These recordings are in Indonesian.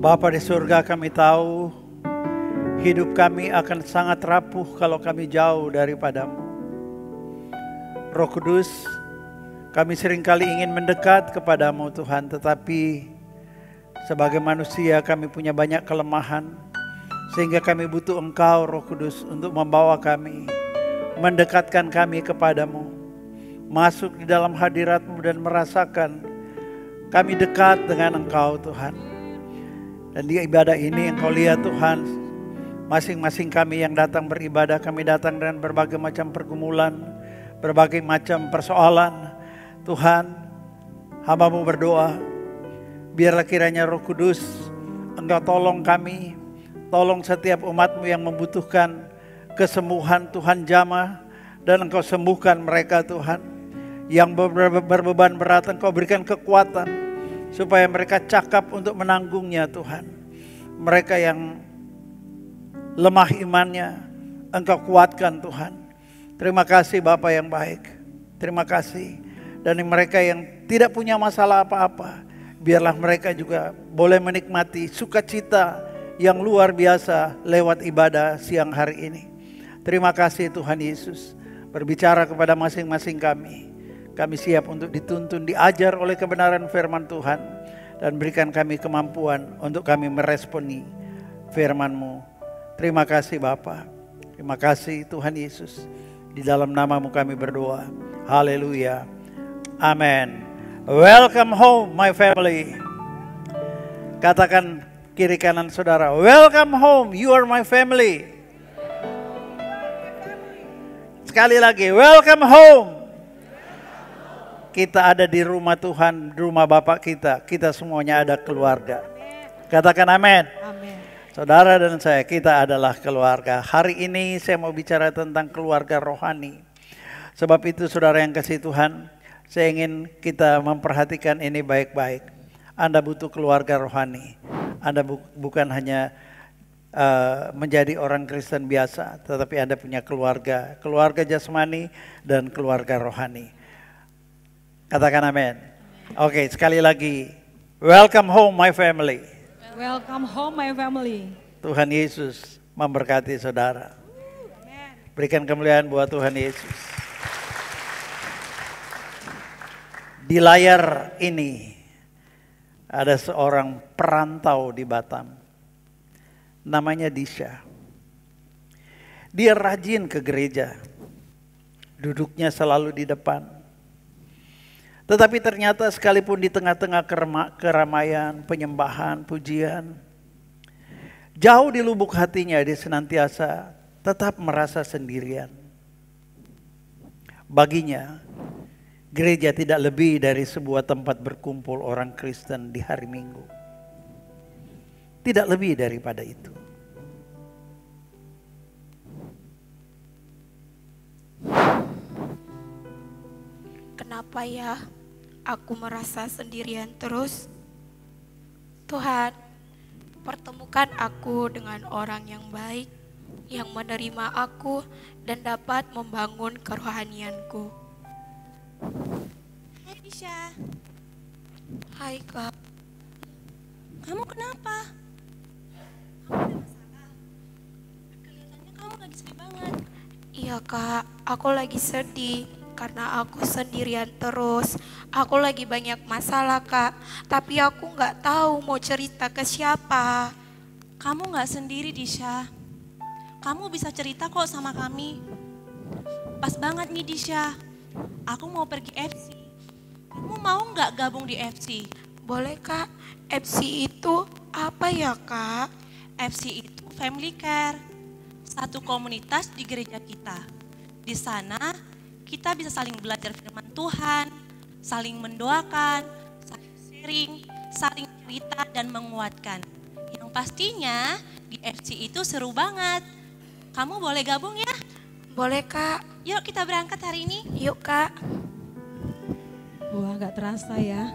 Bapa di surga, kami tahu hidup kami akan sangat rapuh kalau kami jauh daripadamu. Roh Kudus, kami seringkali ingin mendekat kepadamu Tuhan, tetapi sebagai manusia kami punya banyak kelemahan, sehingga kami butuh Engkau Roh Kudus untuk membawa kami, mendekatkan kami kepadamu, masuk di dalam hadirat-Mu dan merasakan kami dekat dengan Engkau Tuhan. Dan di ibadah ini Engkau lihat Tuhan, masing-masing kami yang datang beribadah, kami datang dengan berbagai macam pergumulan, berbagai macam persoalan. Tuhan, hamba-Mu berdoa, biarlah kiranya Roh Kudus Engkau tolong kami, tolong setiap umat-Mu yang membutuhkan kesembuhan Tuhan jamah, dan Engkau sembuhkan mereka Tuhan. Yang berbeban berat Engkau berikan kekuatan, supaya mereka cakap untuk menanggungnya Tuhan. Mereka yang lemah imannya, Engkau kuatkan Tuhan. Terima kasih Bapa yang baik. Terima kasih. Dan mereka yang tidak punya masalah apa-apa, biarlah mereka juga boleh menikmati sukacita yang luar biasa lewat ibadah siang hari ini. Terima kasih Tuhan Yesus. Berbicara kepada masing-masing kami. Kami siap untuk dituntun, diajar oleh kebenaran firman Tuhan. Dan berikan kami kemampuan untuk kami meresponi firman-Mu. Terima kasih Bapa. Terima kasih Tuhan Yesus. Di dalam nama-Mu kami berdoa. Haleluya. Amin. Welcome home my family. Katakan kiri kanan saudara. Welcome home, you are my family. Sekali lagi, welcome home. Kita ada di rumah Tuhan, di rumah Bapak kita. Kita semuanya ada keluarga. Katakan amin. Amin. Saudara dan saya, kita adalah keluarga. Hari ini saya mau bicara tentang keluarga rohani. Sebab itu saudara yang kasih Tuhan, saya ingin kita memperhatikan ini baik-baik. Anda butuh keluarga rohani. Anda bukan hanya menjadi orang Kristen biasa, tetapi Anda punya keluarga. Keluarga jasmani dan keluarga rohani. Katakan amin. Oke, sekali lagi. Welcome home my family. Welcome home my family. Tuhan Yesus memberkati saudara. Berikan kemuliaan buat Tuhan Yesus. Di layar ini ada seorang perantau di Batam. Namanya Disha. Dia rajin ke gereja. Duduknya selalu di depan. Tetapi ternyata sekalipun di tengah-tengah keramaian, penyembahan, pujian, jauh di lubuk hatinya dia senantiasa tetap merasa sendirian. Baginya, gereja tidak lebih dari sebuah tempat berkumpul orang Kristen di hari Minggu. Tidak lebih daripada itu. Kenapa ya aku merasa sendirian terus? Tuhan, pertemukan aku dengan orang yang baik, yang menerima aku dan dapat membangun kerohanianku. Hai Disha. Hai Kak. Kamu kenapa? Kamu ada masalah? Kelihatannya kamu lagi sedih banget. Iya Kak, aku lagi sedih karena aku sendirian terus. Aku lagi banyak masalah Kak, tapi aku gak tahu mau cerita ke siapa. Kamu gak sendiri Disha. Kamu bisa cerita kok sama kami. Pas banget nih Disha, aku mau pergi FC. Kamu mau gak gabung di FC? Boleh Kak, FC itu apa ya Kak? FC itu Family Care, satu komunitas di gereja kita. Di sana kita bisa saling belajar firman Tuhan, saling mendoakan, saling sharing, saling cerita dan menguatkan. Yang pastinya di FC itu seru banget. Kamu boleh gabung ya? Boleh Kak. Yuk kita berangkat hari ini. Yuk Kak. Wah, gak terasa ya.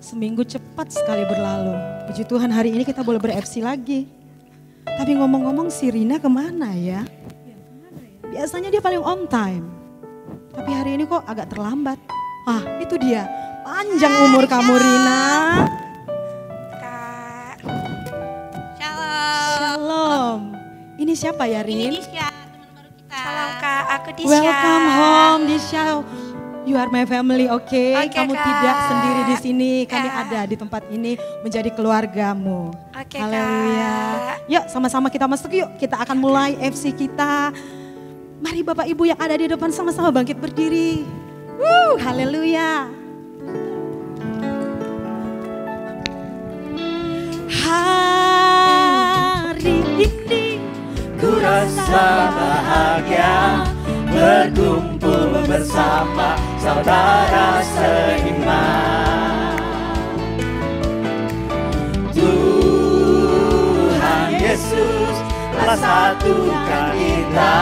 Seminggu cepat sekali berlalu. Puji Tuhan hari ini kita boleh ber-FC lagi. Tapi ngomong-ngomong si Rina kemana ya? Biasanya dia paling on time. Tapi hari ini kok agak terlambat. Ah, itu dia. Panjang umur kamu Rina. Kak. siapa ya, Ini Rin? Disha, teman baru kita. Salam Kak, aku Disha. Welcome home, Disha. You are my family, oke? Oke, Kamu Kak. tidak sendiri di sini. Kami Ya. ada di tempat ini menjadi keluargamu. Oke, Haleluya. Kak. Yuk, sama-sama kita masuk yuk. Kita akan mulai FC kita. Mari Bapak Ibu yang ada di depan sama-sama bangkit berdiri. Haleluya. Hari ini Ku rasa bahagia berkumpul bersama saudara seiman. Tuhan Yesus telah satukan kita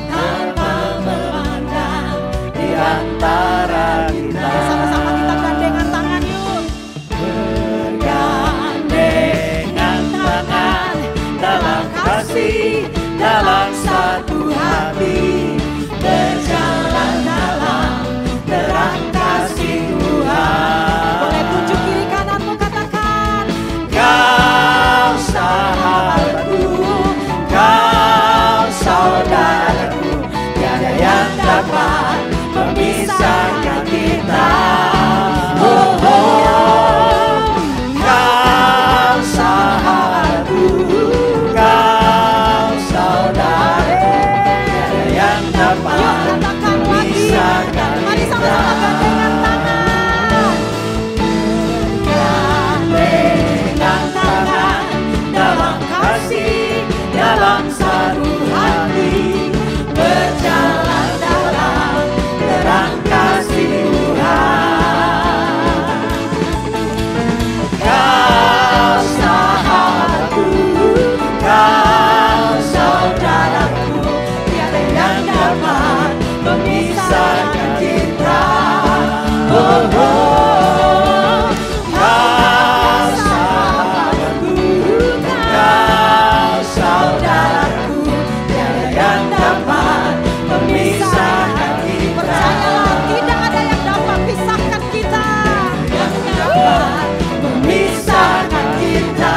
tanpa memandang di antara kita. sama-sama kita gandengan tangan yuk. Bergandengan tangan dalam kasih, dalam satu hati, berjalan dalam terang kasih Tuhan. Boleh tunjuk kiri kananmu, katakan. Kau sahabatku, kau saudaraku, tiada yang dapat memisahkan kita. Oh, oh, kau sahabatku, kau saudaraku, tiada yang Yuk dapat katakan lagi. memisahkan Mari sama-sama kita. gandengan tangan. Dengan tangan dalam kasih, dalam satu hati, berjalan dalam terang kasih Tuhan. Kau sahabatku, kau saudaraku, tiada yang dapat memisahkan kita. Oh, oh, kau sahabatku, kau saudaraku, tiada yang dapat memisahkan kita. Percayalah, tidak ada yang dapat pisahkan kita. Yang dapat memisahkan kita.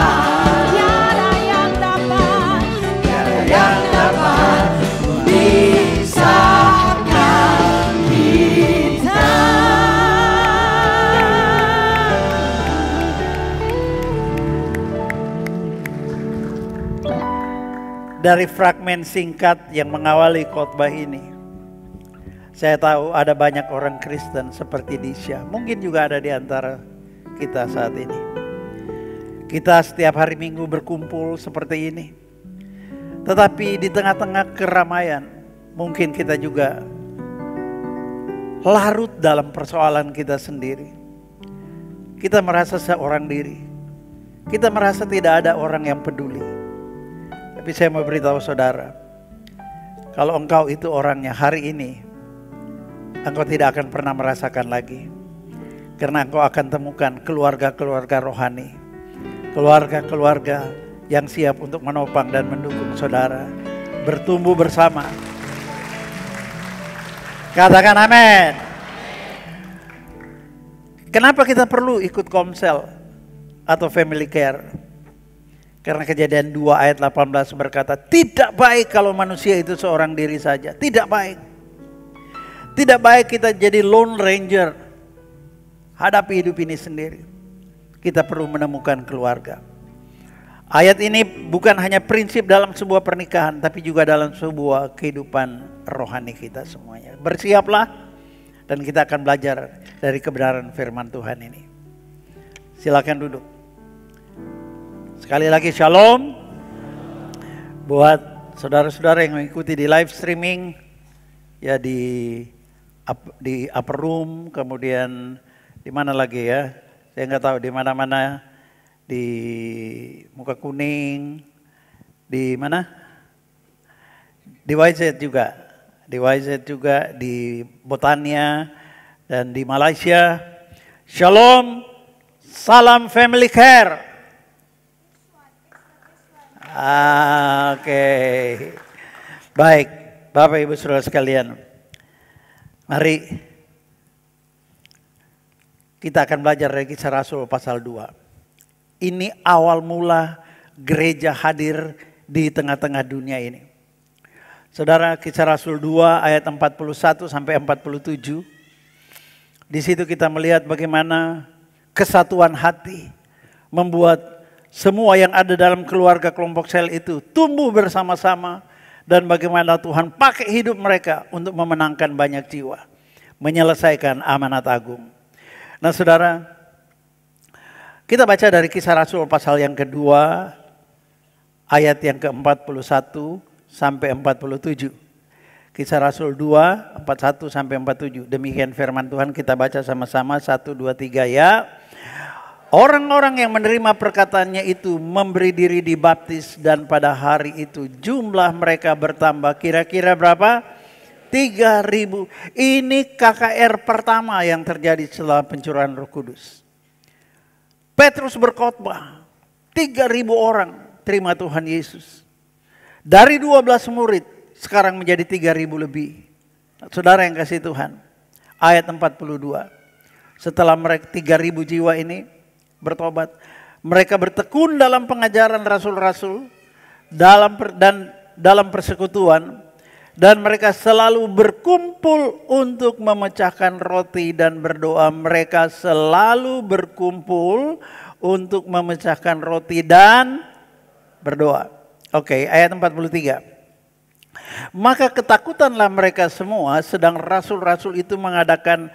Tiada yang dapat. Tiada yang dapat memisahkan kita. Dari fragmen singkat yang mengawali khotbah ini, saya tahu ada banyak orang Kristen seperti Disha. Mungkin juga ada di antara kita saat ini. Kita setiap hari Minggu berkumpul seperti ini. Tetapi di tengah-tengah keramaian, mungkin kita juga larut dalam persoalan kita sendiri. Kita merasa seorang diri. Kita merasa tidak ada orang yang peduli. Tapi saya mau beritahu saudara, kalau engkau itu orangnya hari ini, engkau tidak akan pernah merasakan lagi. Karena engkau akan temukan keluarga-keluarga rohani, keluarga-keluarga yang siap untuk menopang dan mendukung saudara, bertumbuh bersama. Katakan amin. Kenapa kita perlu ikut komsel atau family care? Karena Kejadian 2 ayat 18 berkata, tidak baik kalau manusia itu seorang diri saja. Tidak baik. Tidak baik kita jadi lone ranger. Hadapi hidup ini sendiri. Kita perlu menemukan keluarga. Ayat ini bukan hanya prinsip dalam sebuah pernikahan, tapi juga dalam sebuah kehidupan rohani kita semuanya. Bersiaplah dan kita akan belajar dari kebenaran firman Tuhan ini. Silakan duduk. Sekali lagi shalom. Buat saudara-saudara yang mengikuti di live streaming, ya di upper room, kemudian di mana lagi ya? Saya nggak tahu di mana-mana, di Muka Kuning, di mana? Di YZ juga, di Botania dan di Malaysia. Shalom, salam family care. Oke. Baik, Bapak Ibu Saudara sekalian. Mari kita akan belajar dari Kisah Rasul pasal 2. Ini awal mula gereja hadir di tengah-tengah dunia ini. Saudara, Kisah Rasul 2 ayat 41 sampai 47. Di situ kita melihat bagaimana kesatuan hati membuat semua yang ada dalam keluarga kelompok sel itu tumbuh bersama-sama, dan bagaimana Tuhan pakai hidup mereka untuk memenangkan banyak jiwa, menyelesaikan amanat agung. Nah saudara, kita baca dari Kisah Rasul pasal yang kedua, ayat yang ke-41 sampai 47. Kisah Rasul 2, 41 sampai 47. Demikian firman Tuhan, kita baca sama-sama 1, 2, 3 ya. Orang-orang yang menerima perkataannya itu memberi diri dibaptis, dan pada hari itu jumlah mereka bertambah kira-kira berapa? 3.000. Ini KKR pertama yang terjadi setelah pencurahan Roh Kudus. Petrus berkhotbah, 3.000 orang terima Tuhan Yesus. Dari 12 murid sekarang menjadi 3.000 lebih. Saudara yang kasih Tuhan, ayat 42. Setelah mereka 3.000 jiwa ini bertobat, mereka bertekun dalam pengajaran rasul-rasul, dalam persekutuan, dan mereka selalu berkumpul untuk memecahkan roti dan berdoa. Mereka selalu berkumpul untuk memecahkan roti dan berdoa. Oke, ayat 43. Maka ketakutanlah mereka semua, sedang rasul-rasul itu mengadakan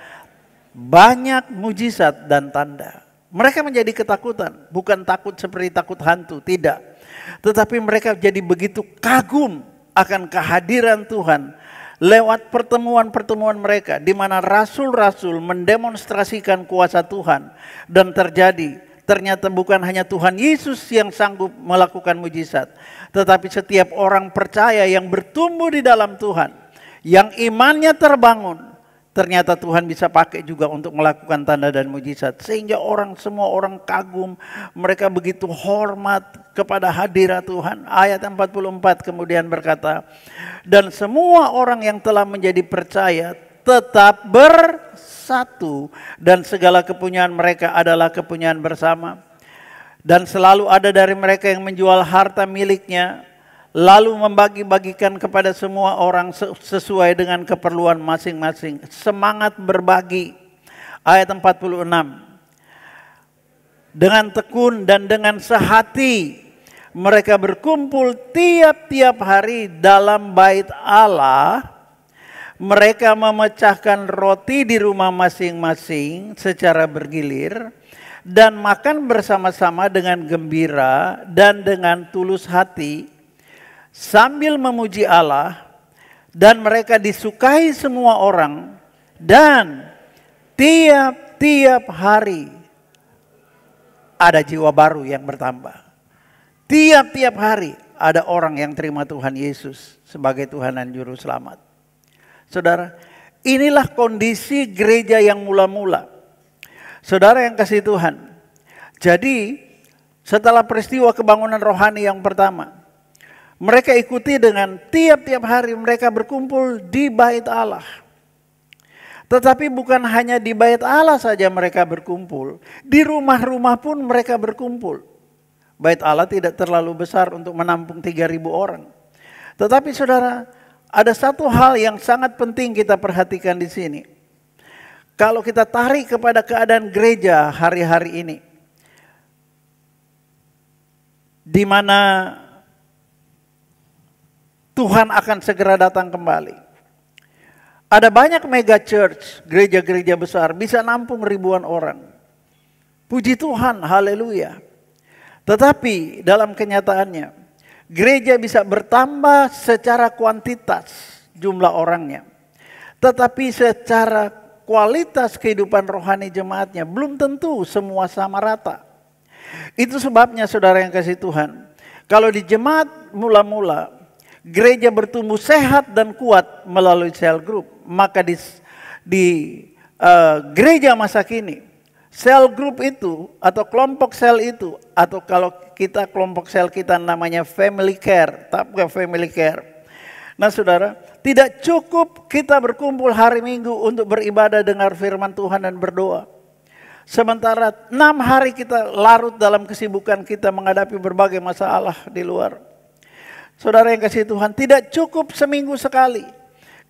banyak mujizat dan tanda. Mereka menjadi ketakutan, bukan takut seperti takut hantu, tidak. Tetapi mereka jadi begitu kagum akan kehadiran Tuhan lewat pertemuan-pertemuan mereka, di mana rasul-rasul mendemonstrasikan kuasa Tuhan, dan ternyata bukan hanya Tuhan Yesus yang sanggup melakukan mujizat, tetapi setiap orang percaya yang bertumbuh di dalam Tuhan, yang imannya terbangun, ternyata Tuhan bisa pakai juga untuk melakukan tanda dan mujizat. Sehingga semua orang kagum, mereka begitu hormat kepada hadirat Tuhan. Ayat 44 kemudian berkata, dan semua orang yang telah menjadi percaya tetap bersatu, dan segala kepunyaan mereka adalah kepunyaan bersama. Dan selalu ada dari mereka yang menjual harta miliknya, lalu membagi-bagikan kepada semua orang sesuai dengan keperluan masing-masing. Semangat berbagi. Ayat 46. Dengan tekun dan dengan sehati mereka berkumpul tiap-tiap hari dalam bait Allah. Mereka memecahkan roti di rumah masing-masing secara bergilir, dan makan bersama-sama dengan gembira dan dengan tulus hati, sambil memuji Allah, dan mereka disukai semua orang, dan tiap-tiap hari ada jiwa baru yang bertambah. Tiap-tiap hari ada orang yang terima Tuhan Yesus sebagai Tuhan dan Juru Selamat. Saudara, inilah kondisi gereja yang mula-mula. Saudara yang kasih Tuhan, jadi setelah peristiwa kebangunan rohani yang pertama, mereka ikuti dengan tiap-tiap hari mereka berkumpul di bait Allah. Tetapi bukan hanya di bait Allah saja mereka berkumpul, di rumah-rumah pun mereka berkumpul. Bait Allah tidak terlalu besar untuk menampung 3.000 orang. Tetapi saudara, ada satu hal yang sangat penting kita perhatikan di sini. Kalau kita tarik kepada keadaan gereja hari-hari ini, di mana Tuhan akan segera datang kembali. Ada banyak mega church, gereja-gereja besar, bisa nampung ribuan orang. Puji Tuhan, haleluya. Tetapi dalam kenyataannya, gereja bisa bertambah secara kuantitas jumlah orangnya. Tetapi secara kualitas kehidupan rohani jemaatnya belum tentu semua sama rata. Itu sebabnya saudara yang kasih Tuhan, kalau di jemaat mula-mula, gereja bertumbuh sehat dan kuat melalui cell group. Maka di gereja masa kini, cell group itu atau kelompok sel itu, atau kalau kita kelompok sel kita namanya family care, bukan family care. Nah saudara, tidak cukup kita berkumpul hari Minggu untuk beribadah, dengar firman Tuhan dan berdoa. Sementara 6 hari kita larut dalam kesibukan kita menghadapi berbagai masalah di luar. Saudara yang kasih Tuhan, tidak cukup seminggu sekali.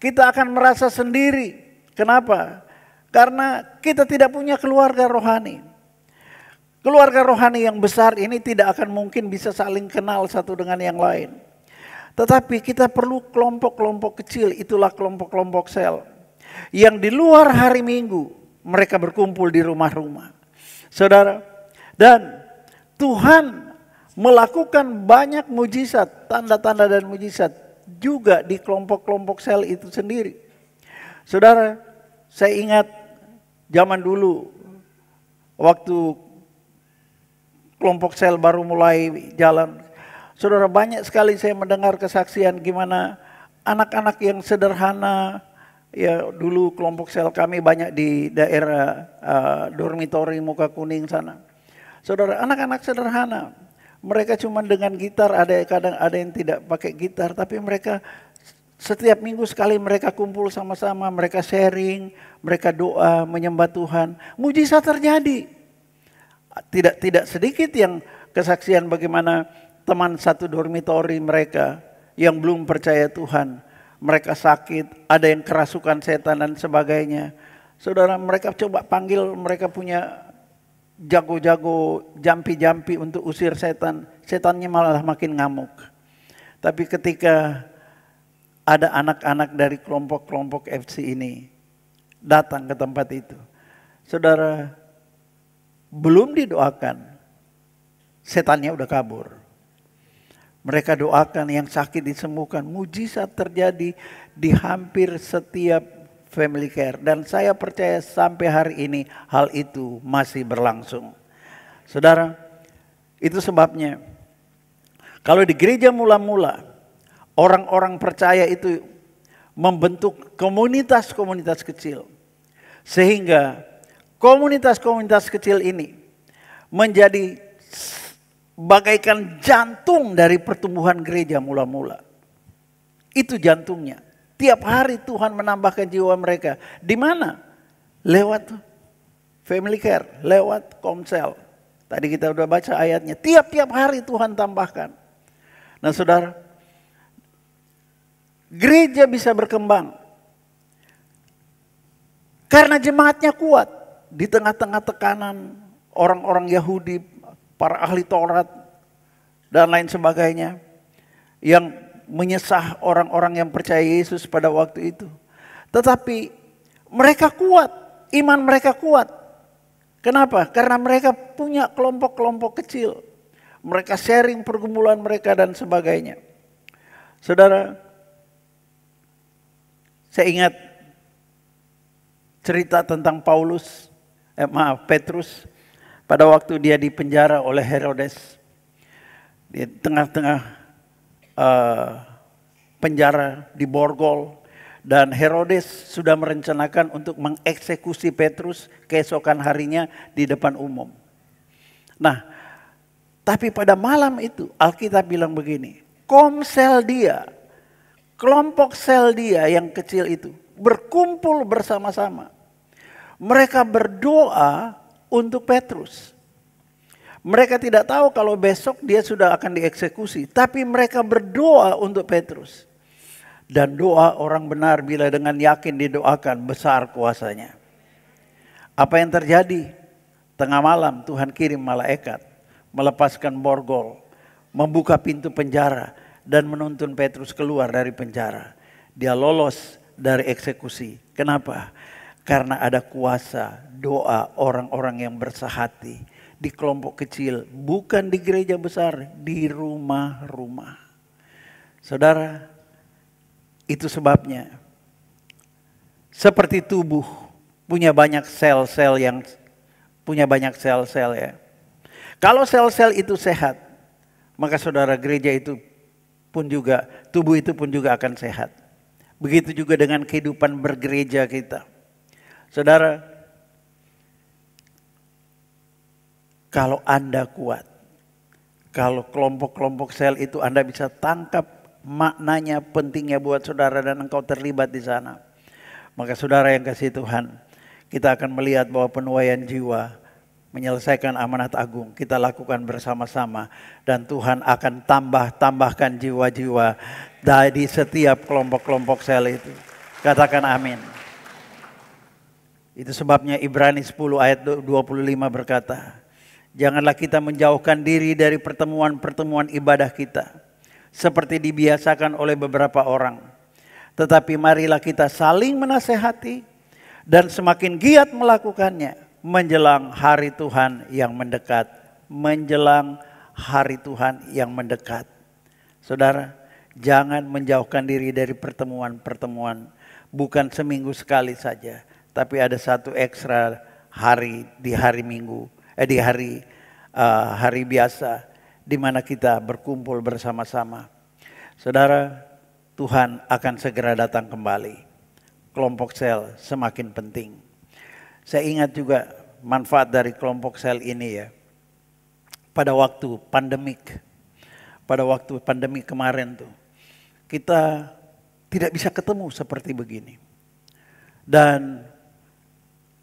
Kita akan merasa sendiri. Kenapa? Karena kita tidak punya keluarga rohani. Keluarga rohani yang besar ini tidak akan mungkin bisa saling kenal satu dengan yang lain. Tetapi kita perlu kelompok-kelompok kecil, itulah kelompok-kelompok sel. Yang di luar hari Minggu, mereka berkumpul di rumah-rumah. Saudara, dan Tuhan melakukan banyak mujizat, tanda-tanda dan mujizat juga di kelompok-kelompok sel itu sendiri. Saudara, saya ingat zaman dulu waktu kelompok sel baru mulai jalan. Saudara, banyak sekali saya mendengar kesaksian gimana anak-anak yang sederhana. Ya, dulu kelompok sel kami banyak di daerah dormitori Muka Kuning sana. Saudara, anak-anak sederhana. Mereka cuma dengan gitar, kadang ada yang tidak pakai gitar, tapi mereka setiap minggu sekali mereka kumpul sama-sama, mereka sharing, mereka doa, menyembah Tuhan. Mujizat terjadi. Tidak sedikit yang kesaksian bagaimana teman satu dormitori mereka yang belum percaya Tuhan. Mereka sakit, ada yang kerasukan setan dan sebagainya. Saudara, mereka coba panggil, mereka punya jago-jago, jampi-jampi untuk usir setan. Setannya malah makin ngamuk. Tapi ketika ada anak-anak dari kelompok-kelompok FC ini datang ke tempat itu, saudara, belum didoakan, setannya udah kabur. Mereka doakan yang sakit disembuhkan. Mujizat terjadi di hampir setiap family care. Dan saya percaya sampai hari ini hal itu masih berlangsung. Saudara, itu sebabnya kalau di gereja mula-mula orang-orang percaya itu membentuk komunitas-komunitas kecil. Sehingga komunitas-komunitas kecil ini menjadi bagaikan jantung dari pertumbuhan gereja mula-mula. Itu jantungnya. Tiap hari Tuhan menambahkan jiwa mereka. Di mana? Lewat family care, lewat komsel. Tadi kita udah baca ayatnya. Tiap-tiap hari Tuhan tambahkan. Nah saudara, gereja bisa berkembang karena jemaatnya kuat. Di tengah-tengah tekanan orang-orang Yahudi, para ahli Taurat, dan lain sebagainya. Yang menyesah orang-orang yang percaya Yesus pada waktu itu. Tetapi mereka kuat, iman mereka kuat. Kenapa? Karena mereka punya kelompok-kelompok kecil. Mereka sharing pergumulan mereka dan sebagainya. Saudara, saya ingat cerita tentang Petrus pada waktu dia dipenjara oleh Herodes. Di tengah-tengah penjara di Borgol, dan Herodes sudah merencanakan untuk mengeksekusi Petrus keesokan harinya di depan umum. Nah, tapi pada malam itu Alkitab bilang begini, komsel dia, kelompok sel dia yang kecil itu berkumpul bersama-sama. Mereka berdoa untuk Petrus. Mereka tidak tahu kalau besok dia sudah akan dieksekusi. Tapi mereka berdoa untuk Petrus. Dan doa orang benar bila dengan yakin didoakan besar kuasanya. Apa yang terjadi? Tengah malam Tuhan kirim malaikat. Melepaskan borgol. Membuka pintu penjara. Dan menuntun Petrus keluar dari penjara. Dia lolos dari eksekusi. Kenapa? Karena ada kuasa doa orang-orang yang bersahati. Di kelompok kecil, bukan di gereja besar, di rumah-rumah. Saudara, itu sebabnya seperti tubuh punya banyak sel-sel yang punya banyak sel-sel ya. Kalau sel-sel itu sehat, maka saudara, gereja itu pun juga, tubuh itu pun juga akan sehat. Begitu juga dengan kehidupan bergereja kita. Saudara, kalau Anda kuat, kalau kelompok-kelompok sel itu Anda bisa tangkap maknanya, pentingnya buat saudara, dan engkau terlibat di sana. Maka saudara yang kasih Tuhan, kita akan melihat bahwa penuaian jiwa menyelesaikan amanat agung. Kita lakukan bersama-sama dan Tuhan akan tambahkan jiwa-jiwa dari setiap kelompok-kelompok sel itu. Katakan amin. Itu sebabnya Ibrani 10 ayat 25 berkata, janganlah kita menjauhkan diri dari pertemuan-pertemuan ibadah kita, seperti dibiasakan oleh beberapa orang. Tetapi marilah kita saling menasehati dan semakin giat melakukannya menjelang hari Tuhan yang mendekat. Menjelang hari Tuhan yang mendekat. Saudara, jangan menjauhkan diri dari pertemuan-pertemuan. Bukan seminggu sekali saja, tapi ada satu ekstra hari di hari Minggu. Di hari biasa di mana kita berkumpul bersama-sama. Saudara, Tuhan akan segera datang kembali. Kelompok sel semakin penting. Saya ingat juga manfaat dari kelompok sel ini ya. Pada waktu pandemik kemarin tuh, kita tidak bisa ketemu seperti begini. Dan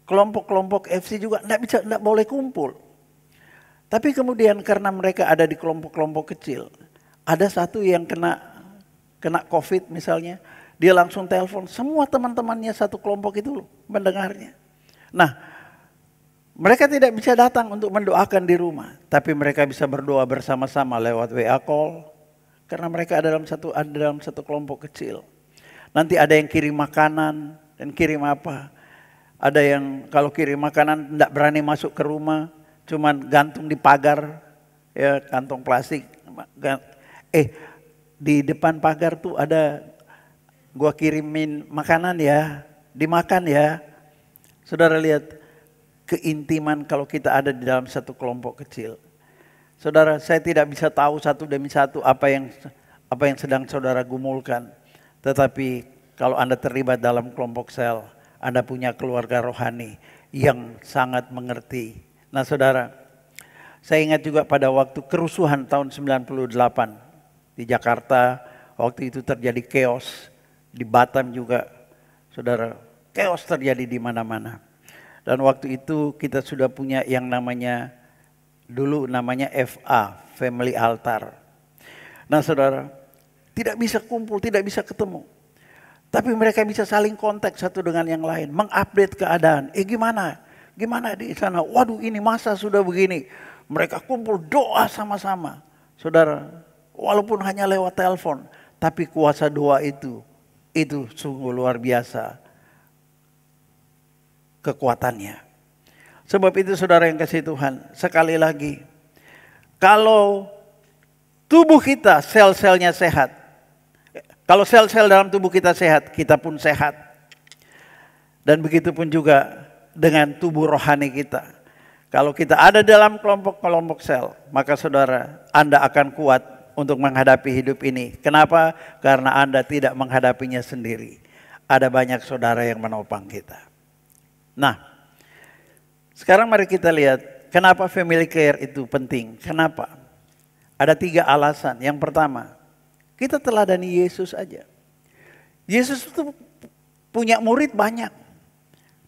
kelompok-kelompok FC juga tidak boleh kumpul. Tapi kemudian karena mereka ada di kelompok-kelompok kecil, ada satu yang kena COVID misalnya, dia langsung telepon semua teman-temannya satu kelompok itu mendengarnya. Nah, mereka tidak bisa datang untuk mendoakan di rumah, tapi mereka bisa berdoa bersama-sama lewat WA call, karena mereka ada dalam satu kelompok kecil. Nanti ada yang kirim makanan dan kirim apa. Ada yang kalau kirim makanan tidak berani masuk ke rumah, cuman gantung di pagar, ya kantong plastik. Di depan pagar tuh ada, gua kirimin makanan ya, dimakan ya. Saudara lihat keintiman kalau kita ada di dalam satu kelompok kecil. Saudara, saya tidak bisa tahu satu demi satu apa yang sedang saudara gumulkan. Tetapi kalau Anda terlibat dalam kelompok sel, Anda punya keluarga rohani yang sangat mengerti. Nah saudara, saya ingat juga pada waktu kerusuhan tahun 98 di Jakarta, waktu itu terjadi chaos, di Batam juga, saudara, chaos terjadi di mana-mana. Dan waktu itu kita sudah punya yang dulu namanya FA, Family Altar. Nah saudara, tidak bisa kumpul, tidak bisa ketemu. Tapi mereka bisa saling kontak satu dengan yang lain, mengupdate keadaan. Gimana di sana? Waduh, ini masa sudah begini. Mereka kumpul doa sama-sama. Saudara, walaupun hanya lewat telepon, tapi kuasa doa itu sungguh luar biasa kekuatannya. Sebab itu saudara yang kasih Tuhan, sekali lagi, kalau tubuh kita sel-selnya sehat, kalau sel-sel dalam tubuh kita sehat, kita pun sehat. Dan begitu pun juga dengan tubuh rohani kita. Kalau kita ada dalam kelompok-kelompok sel, maka saudara, Anda akan kuat untuk menghadapi hidup ini. Kenapa? Karena Anda tidak menghadapinya sendiri. Ada banyak saudara yang menopang kita. Nah, sekarang mari kita lihat kenapa family care itu penting. Kenapa? Ada 3 alasan. Yang pertama, kita teladani Yesus aja. Yesus itu punya murid banyak.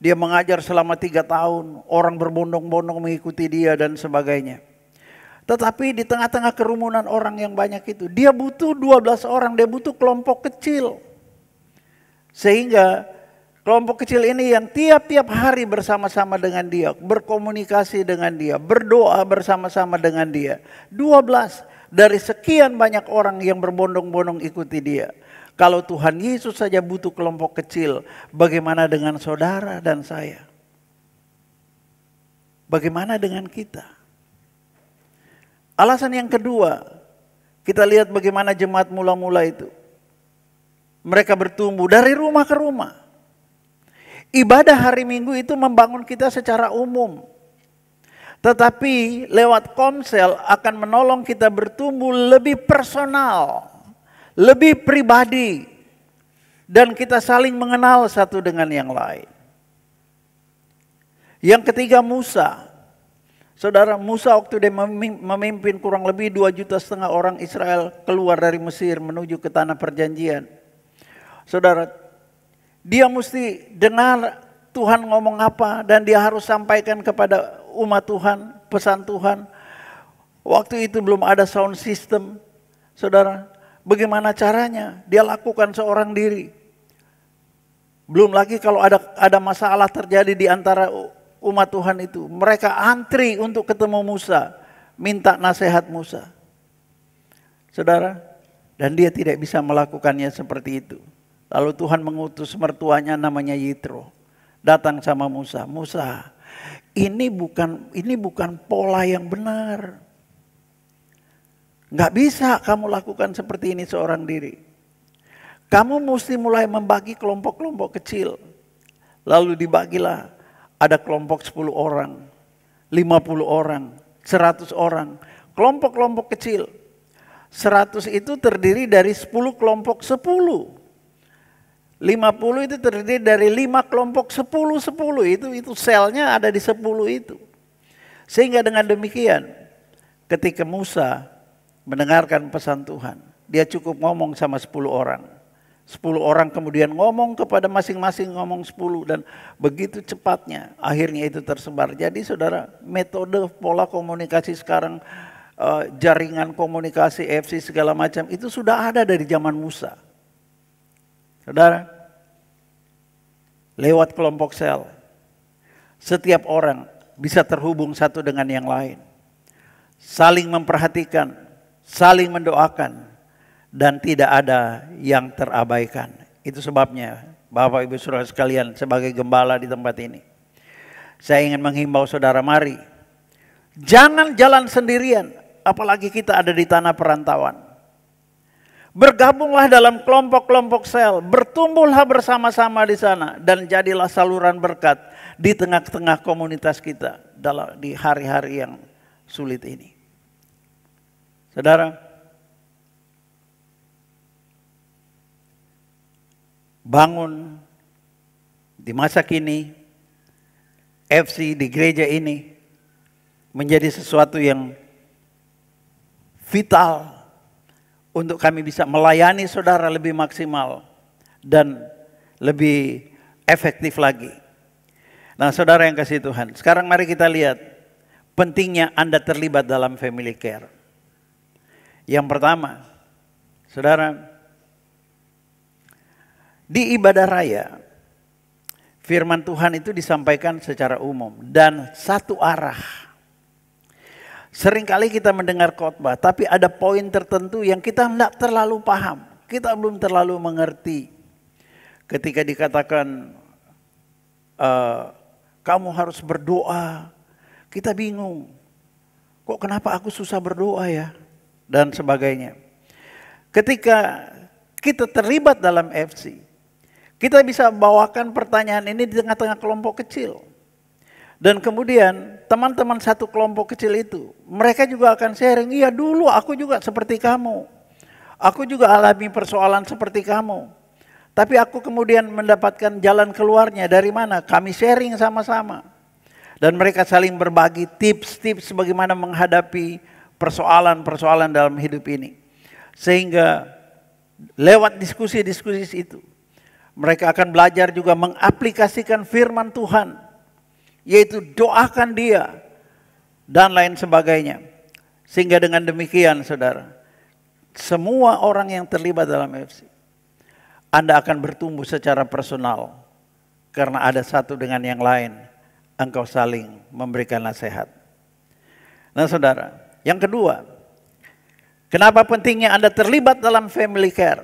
Dia mengajar selama 3 tahun. Orang berbondong-bondong mengikuti dia dan sebagainya. Tetapi di tengah-tengah kerumunan orang yang banyak itu, dia butuh 12 orang. Dia butuh kelompok kecil. Sehingga kelompok kecil ini yang tiap-tiap hari bersama-sama dengan dia. Berkomunikasi dengan dia. Berdoa bersama-sama dengan dia. 12 dari sekian banyak orang yang berbondong-bondong ikuti dia. Kalau Tuhan Yesus saja butuh kelompok kecil, bagaimana dengan saudara dan saya? Bagaimana dengan kita? Alasan yang kedua, kita lihat bagaimana jemaat mula-mula itu. Mereka bertumbuh dari rumah ke rumah. Ibadah hari Minggu itu membangun kita secara umum. Tetapi lewat komsel akan menolong kita bertumbuh lebih personal, lebih pribadi. Dan kita saling mengenal satu dengan yang lain. Yang ketiga Musa. Saudara, Musa waktu dia memimpin kurang lebih 2,5 juta orang Israel keluar dari Mesir menuju ke tanah perjanjian. Saudara, dia mesti dengar Tuhan ngomong apa dan dia harus sampaikan kepada umat Tuhan, pesan Tuhan. Waktu itu belum ada sound system, saudara. Bagaimana caranya? Dia lakukan seorang diri. Belum lagi kalau ada masalah terjadi di antara umat Tuhan itu. Mereka antri untuk ketemu Musa, minta nasihat Musa. Saudara, dan dia tidak bisa melakukannya seperti itu. Lalu Tuhan mengutus mertuanya namanya Yitro. Datang sama Musa. Musa, ini bukan pola yang benar. Nggak bisa kamu lakukan seperti ini seorang diri. Kamu mesti mulai membagi kelompok-kelompok kecil. Lalu dibagilah, ada kelompok 10 orang, 50 orang, 100 orang. Kelompok-kelompok kecil. 100 itu terdiri dari 10 kelompok 10. 50 itu terdiri dari 5 kelompok 10. Itu selnya ada di 10 itu. Sehingga dengan demikian, ketika Musa mendengarkan pesan Tuhan, dia cukup ngomong sama 10 orang. 10 orang kemudian ngomong kepada masing-masing ngomong 10 dan begitu cepatnya akhirnya itu tersebar. Jadi saudara, metode pola komunikasi sekarang, jaringan komunikasi FC segala macam itu sudah ada dari zaman Musa. Saudara, lewat kelompok sel, setiap orang bisa terhubung satu dengan yang lain. Saling memperhatikan, saling mendoakan, dan tidak ada yang terabaikan. Itu sebabnya Bapak Ibu Saudara sekalian, sebagai gembala di tempat ini, saya ingin menghimbau saudara, mari jangan jalan sendirian, apalagi kita ada di tanah perantauan. Bergabunglah dalam kelompok-kelompok sel, bertumbuhlah bersama-sama di sana, dan jadilah saluran berkat di tengah-tengah komunitas kita di hari-hari yang sulit ini. Saudara, bangun di masa kini, FC di gereja ini menjadi sesuatu yang vital untuk kami bisa melayani saudara lebih maksimal dan lebih efektif lagi. Nah saudara yang kasih Tuhan, sekarang mari kita lihat pentingnya Anda terlibat dalam family care. Yang pertama, saudara, di ibadah raya, firman Tuhan itu disampaikan secara umum dan satu arah. Seringkali kita mendengar khotbah, tapi ada poin tertentu yang kita tidak terlalu paham. Kita belum terlalu mengerti. Ketika dikatakan, kamu harus berdoa, kita bingung. Kok kenapa aku susah berdoa ya? Dan sebagainya. Ketika kita terlibat dalam FC, kita bisa bawakan pertanyaan ini di tengah-tengah kelompok kecil. Dan kemudian teman-teman satu kelompok kecil itu, mereka juga akan sharing, iya dulu aku juga seperti kamu. Aku juga alami persoalan seperti kamu. Tapi aku kemudian mendapatkan jalan keluarnya dari mana? Kami sharing sama-sama. Dan mereka saling berbagi tips-tips bagaimana menghadapi persoalan-persoalan dalam hidup ini. Sehingga lewat diskusi-diskusi itu, mereka akan belajar juga mengaplikasikan firman Tuhan, yaitu doakan dia dan lain sebagainya. Sehingga dengan demikian saudara, semua orang yang terlibat dalam FC, Anda akan bertumbuh secara personal. Karena ada satu dengan yang lain, engkau saling memberikan nasihat. Nah saudara, yang kedua, kenapa pentingnya Anda terlibat dalam family care?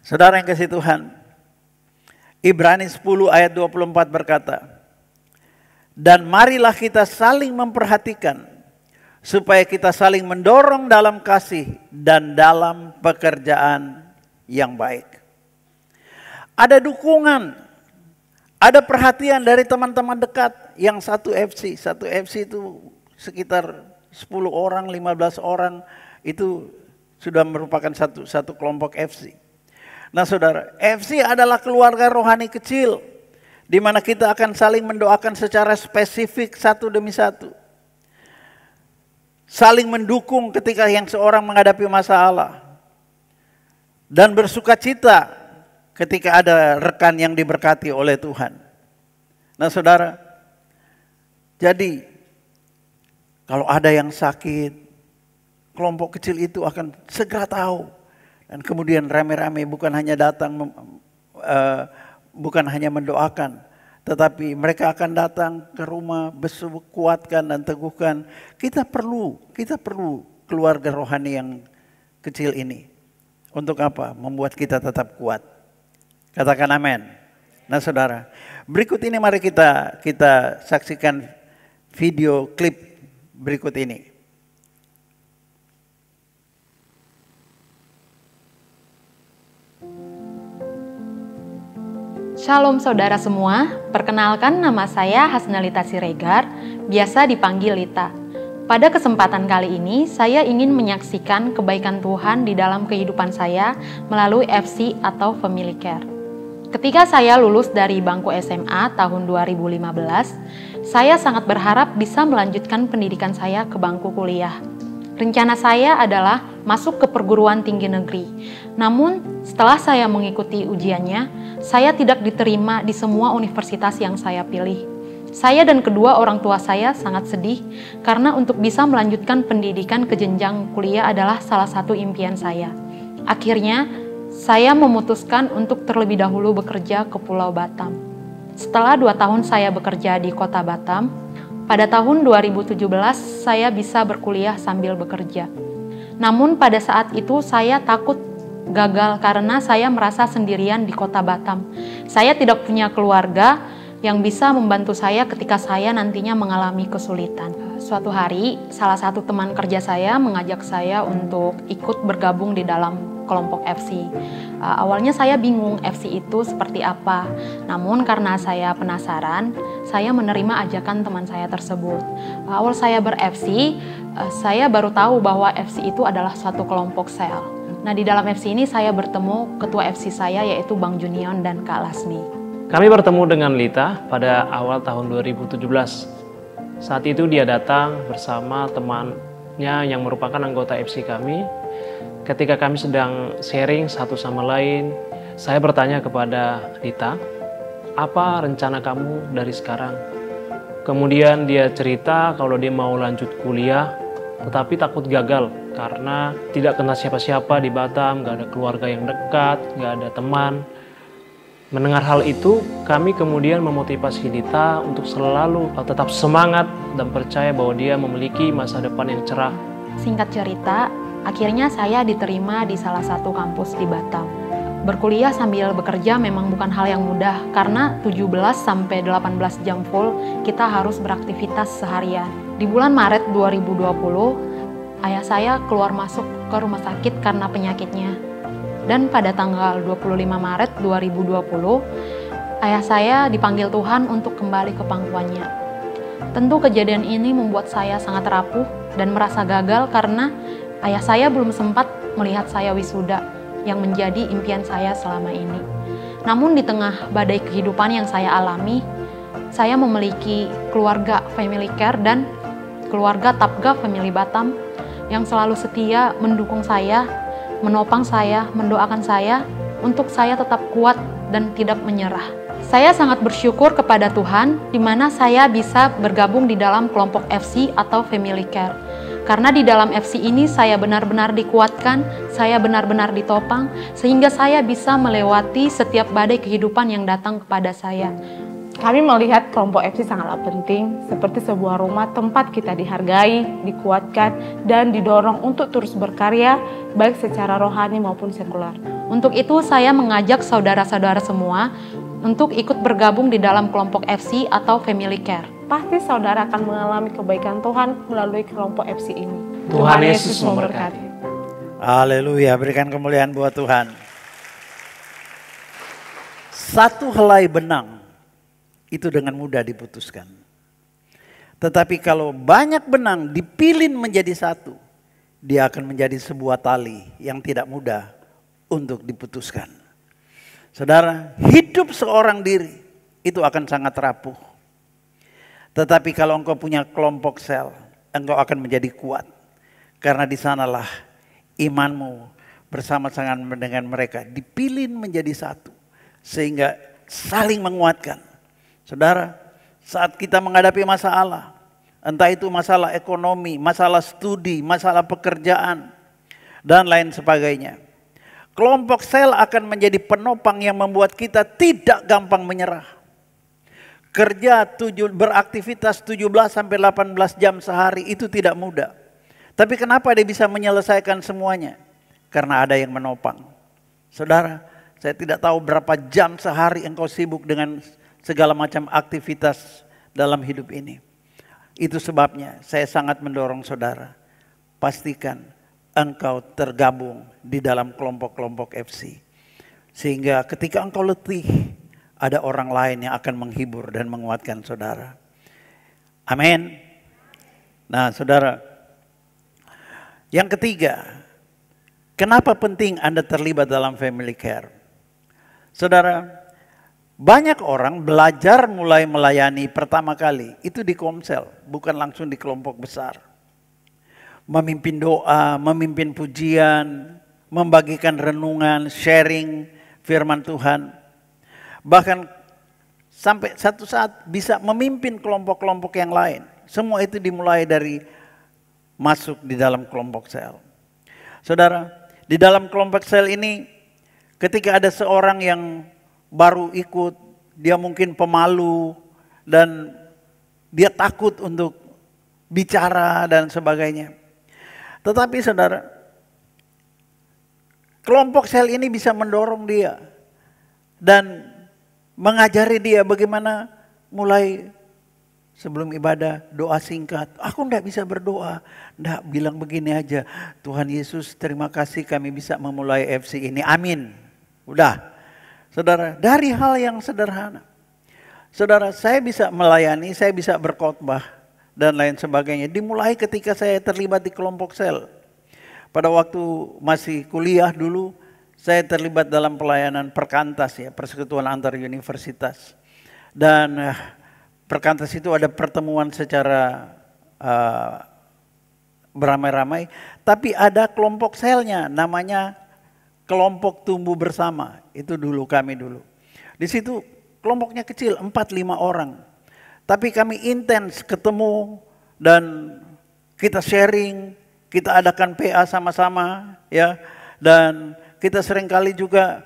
Saudara yang kasih Tuhan, Ibrani 10 ayat 24 berkata, dan marilah kita saling memperhatikan, supaya kita saling mendorong dalam kasih dan dalam pekerjaan yang baik. Ada dukungan, ada perhatian dari teman-teman dekat yang satu FC. Satu FC itu sekitar 10 orang, 15 orang, itu sudah merupakan satu kelompok FC. Nah saudara, FC adalah keluarga rohani kecil, di mana kita akan saling mendoakan secara spesifik satu demi satu. Saling mendukung ketika yang seorang menghadapi masalah. Dan bersuka cita ketika ada rekan yang diberkati oleh Tuhan. Nah saudara, Jadi kalau ada yang sakit, kelompok kecil itu akan segera tahu. Dan kemudian rame-rame bukan hanya datang, bukan hanya mendoakan, tetapi mereka akan datang ke rumah, besuk, kuatkan dan teguhkan. Kita perlu keluarga rohani yang kecil ini. Untuk apa? Membuat kita tetap kuat. Katakan amin. Nah saudara, berikut ini mari kita saksikan video klip berikut ini. Shalom saudara semua, perkenalkan nama saya Hasnalita Siregar, biasa dipanggil Lita. Pada kesempatan kali ini, saya ingin menyaksikan kebaikan Tuhan di dalam kehidupan saya melalui FC atau Family Care. Ketika saya lulus dari bangku SMA tahun 2015, saya sangat berharap bisa melanjutkan pendidikan saya ke bangku kuliah. Rencana saya adalah masuk ke perguruan tinggi negeri. Namun, setelah saya mengikuti ujiannya, saya tidak diterima di semua universitas yang saya pilih. Saya dan kedua orang tua saya sangat sedih karena untuk bisa melanjutkan pendidikan ke jenjang kuliah adalah salah satu impian saya. Akhirnya, saya memutuskan untuk terlebih dahulu bekerja ke Pulau Batam. Setelah 2 tahun saya bekerja di kota Batam, pada tahun 2017 saya bisa berkuliah sambil bekerja. Namun pada saat itu saya takut gagal karena saya merasa sendirian di kota Batam. Saya tidak punya keluarga yang bisa membantu saya ketika saya nantinya mengalami kesulitan. Suatu hari, salah satu teman kerja saya mengajak saya untuk ikut bergabung di dalam kelompok FC. Awalnya saya bingung FC itu seperti apa. Namun karena saya penasaran, saya menerima ajakan teman saya tersebut. Awal saya ber-FC, saya baru tahu bahwa FC itu adalah suatu kelompok sel. Nah, di dalam FC ini saya bertemu ketua FC saya yaitu Bang Junion dan Kak Lasmi. Kami bertemu dengan Lita pada awal tahun 2017. Saat itu dia datang bersama temannya yang merupakan anggota FC kami. Ketika kami sedang sharing satu sama lain, saya bertanya kepada Lita, apa rencana kamu dari sekarang? Kemudian dia cerita kalau dia mau lanjut kuliah, tetapi takut gagal karena tidak kenal siapa-siapa di Batam, gak ada keluarga yang dekat, gak ada teman. Mendengar hal itu, kami kemudian memotivasi Lita untuk selalu tetap semangat dan percaya bahwa dia memiliki masa depan yang cerah. Singkat cerita, akhirnya saya diterima di salah satu kampus di Batam. Berkuliah sambil bekerja memang bukan hal yang mudah karena 17-18 jam full kita harus beraktivitas seharian. Di bulan Maret 2020, ayah saya keluar masuk ke rumah sakit karena penyakitnya. Dan pada tanggal 25 Maret 2020, ayah saya dipanggil Tuhan untuk kembali ke pangkuannya. Tentu kejadian ini membuat saya sangat rapuh dan merasa gagal karena ayah saya belum sempat melihat saya wisuda yang menjadi impian saya selama ini. Namun di tengah badai kehidupan yang saya alami, saya memiliki keluarga Family Care dan keluarga Tapga Family Batam yang selalu setia mendukung saya, menopang saya, mendoakan saya untuk saya tetap kuat dan tidak menyerah. Saya sangat bersyukur kepada Tuhan di mana saya bisa bergabung di dalam kelompok FC atau Family Care. Karena di dalam FC ini saya benar-benar dikuatkan, saya benar-benar ditopang, sehingga saya bisa melewati setiap badai kehidupan yang datang kepada saya. Kami melihat kelompok FC sangatlah penting, seperti sebuah rumah tempat kita dihargai, dikuatkan, dan didorong untuk terus berkarya, baik secara rohani maupun sekular. Untuk itu saya mengajak saudara-saudara semua untuk ikut bergabung di dalam kelompok FC atau Family Care. Pasti saudara akan mengalami kebaikan Tuhan melalui kelompok FC ini. Tuhan Yesus memberkati. Haleluya, berikan kemuliaan buat Tuhan. Satu helai benang itu dengan mudah diputuskan. Tetapi kalau banyak benang dipilin menjadi satu, dia akan menjadi sebuah tali yang tidak mudah untuk diputuskan. Saudara, hidup seorang diri itu akan sangat rapuh. Tetapi kalau engkau punya kelompok sel, engkau akan menjadi kuat. Karena di sanalah imanmu bersama-sama dengan mereka dipilih menjadi satu. Sehingga saling menguatkan. Saudara, saat kita menghadapi masalah, Entah itu masalah ekonomi, masalah studi, masalah pekerjaan, dan lain sebagainya. Kelompok sel akan menjadi penopang yang membuat kita tidak gampang menyerah. Beraktivitas 17 sampai 18 jam sehari itu tidak mudah. Tapi kenapa dia bisa menyelesaikan semuanya? Karena ada yang menopang. Saudara, saya tidak tahu berapa jam sehari engkau sibuk dengan segala macam aktivitas dalam hidup ini. Itu sebabnya saya sangat mendorong saudara, pastikan engkau tergabung di dalam kelompok-kelompok FC. Sehingga ketika engkau letih, ada orang lain yang akan menghibur dan menguatkan saudara. Amin. Nah saudara, yang ketiga, kenapa penting Anda terlibat dalam family care? Saudara, banyak orang belajar mulai melayani pertama kali itu di komsel, bukan langsung di kelompok besar. Memimpin doa, memimpin pujian, membagikan renungan, sharing firman Tuhan. Bahkan sampai satu saat bisa memimpin kelompok-kelompok yang lain. Semua itu dimulai dari masuk di dalam kelompok sel. Saudara, di dalam kelompok sel ini ketika ada seorang yang baru ikut, dia mungkin pemalu dan dia takut untuk bicara dan sebagainya. Tetapi saudara, kelompok sel ini bisa mendorong dia dan mengajari dia bagaimana mulai sebelum ibadah doa singkat. Aku enggak bisa berdoa. Enggak, bilang begini aja. Tuhan Yesus, terima kasih kami bisa memulai FC ini. Amin. Udah. Saudara, dari hal yang sederhana. Saudara, saya bisa melayani, saya bisa berkhotbah dan lain sebagainya. Dimulai ketika saya terlibat di kelompok sel. Pada waktu masih kuliah dulu, saya terlibat dalam pelayanan perkantas ya, persekutuan antar universitas. Dan perkantas itu ada pertemuan secara beramai-ramai, tapi ada kelompok selnya namanya kelompok tumbuh bersama. Itu dulu kami dulu. Di situ kelompoknya kecil, 4-5 orang. Tapi kami intens ketemu dan kita sharing, kita adakan PA sama-sama ya, dan kita seringkali juga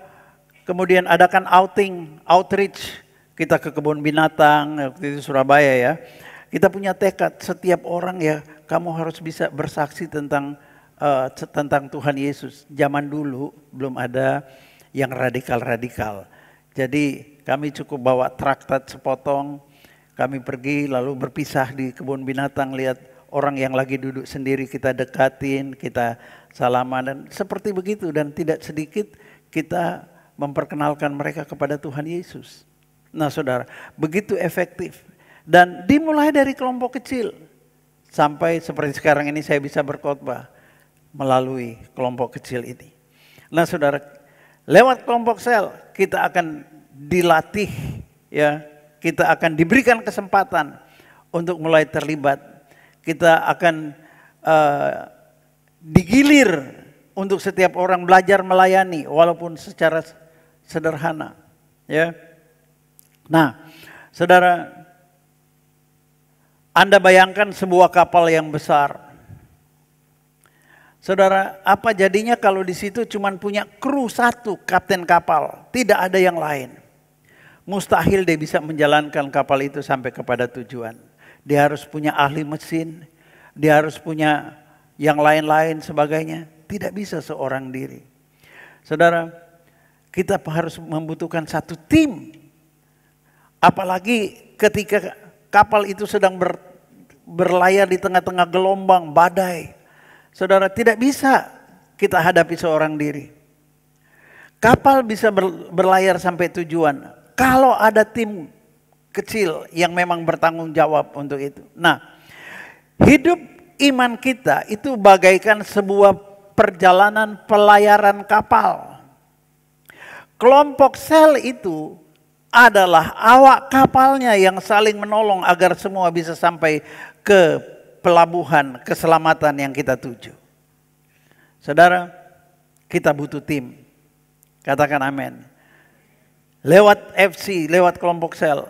kemudian adakan outreach. Kita ke kebun binatang, waktu itu Surabaya ya. Kita punya tekad setiap orang ya, kamu harus bisa bersaksi tentang Tuhan Yesus. Zaman dulu belum ada yang radikal-radikal. Jadi kami cukup bawa traktat sepotong, kami pergi lalu berpisah di kebun binatang, lihat orang yang lagi duduk sendiri kita dekatin, kita salaman dan seperti begitu. Dan tidak sedikit kita memperkenalkan mereka kepada Tuhan Yesus. Nah saudara, begitu efektif. Dan dimulai dari kelompok kecil. Sampai seperti sekarang ini saya bisa berkhotbah melalui kelompok kecil ini. Nah saudara, lewat kelompok sel kita akan dilatih ya, kita akan diberikan kesempatan untuk mulai terlibat. Kita akan digilir untuk setiap orang belajar melayani walaupun secara sederhana ya. Nah saudara, Anda bayangkan sebuah kapal yang besar. Saudara, apa jadinya kalau di situ cuma punya kru satu, kapten kapal, tidak ada yang lain. Mustahil dia bisa menjalankan kapal itu sampai kepada tujuan. Dia harus punya ahli mesin, dia harus punya yang lain-lain sebagainya. Tidak bisa seorang diri. Saudara, kita harus membutuhkan satu tim. Apalagi ketika kapal itu sedang berlayar di tengah-tengah gelombang, badai. Saudara, tidak bisa kita hadapi seorang diri. Kapal bisa berlayar sampai tujuan kalau ada tim kecil yang memang bertanggung jawab untuk itu. Nah, hidup iman kita itu bagaikan sebuah perjalanan pelayaran kapal. Kelompok sel itu adalah awak kapalnya yang saling menolong agar semua bisa sampai ke pelabuhan keselamatan yang kita tuju. Saudara, kita butuh tim. Katakan amin. Lewat FC, lewat kelompok sel,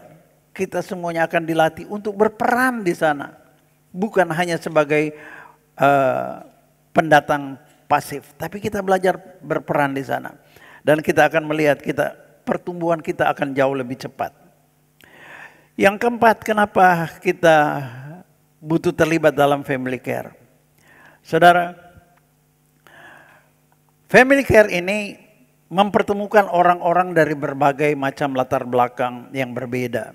kita semuanya akan dilatih untuk berperan di sana. bukan hanya sebagai pendatang pasif, tapi kita belajar berperan di sana. Dan kita akan melihat pertumbuhan kita akan jauh lebih cepat. Yang keempat, kenapa kita butuh terlibat dalam family care? Saudara, family care ini mempertemukan orang-orang dari berbagai macam latar belakang yang berbeda,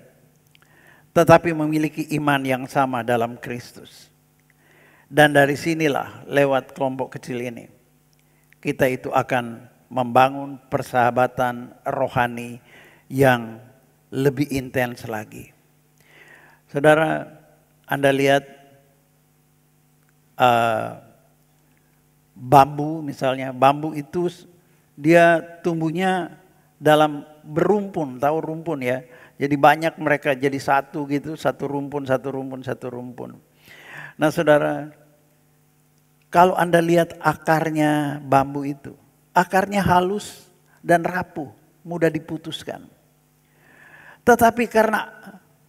tetapi memiliki iman yang sama dalam Kristus. Dan dari sinilah lewat kelompok kecil ini, kita itu akan membangun persahabatan rohani yang lebih intens lagi. Saudara, Anda lihat bambu misalnya, bambu itu dia tumbuhnya dalam berumpun, tahu rumpun ya. Jadi banyak mereka jadi satu gitu, satu rumpun, satu rumpun, satu rumpun. Nah saudara, kalau Anda lihat akarnya bambu itu, akarnya halus dan rapuh, mudah diputuskan. Tetapi karena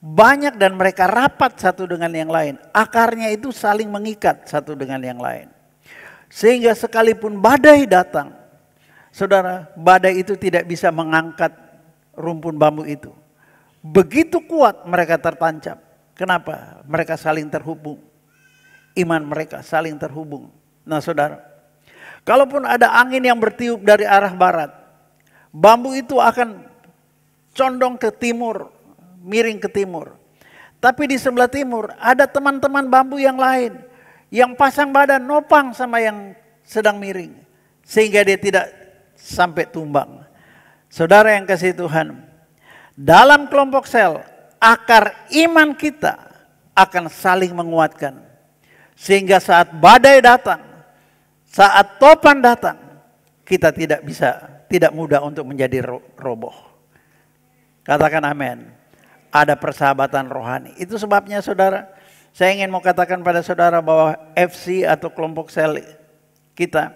banyak dan mereka rapat satu dengan yang lain, akarnya itu saling mengikat satu dengan yang lain. Sehingga sekalipun badai datang, saudara, badai itu tidak bisa mengangkat rumpun bambu itu. Begitu kuat mereka tertancap. Kenapa? Mereka saling terhubung. Iman mereka saling terhubung. Nah saudara, kalaupun ada angin yang bertiup dari arah barat, bambu itu akan condong ke timur, miring ke timur. Tapi di sebelah timur ada teman-teman bambu yang lain yang pasang badan nopang sama yang sedang miring, sehingga dia tidak sampai tumbang. Saudara yang kasih Tuhan, dalam kelompok sel, akar iman kita akan saling menguatkan. Sehingga saat badai datang, saat topan datang, kita tidak mudah untuk menjadi roboh. Katakan amin. Ada persahabatan rohani. Itu sebabnya saudara, saya ingin mau katakan pada saudara bahwa FC atau kelompok sel kita,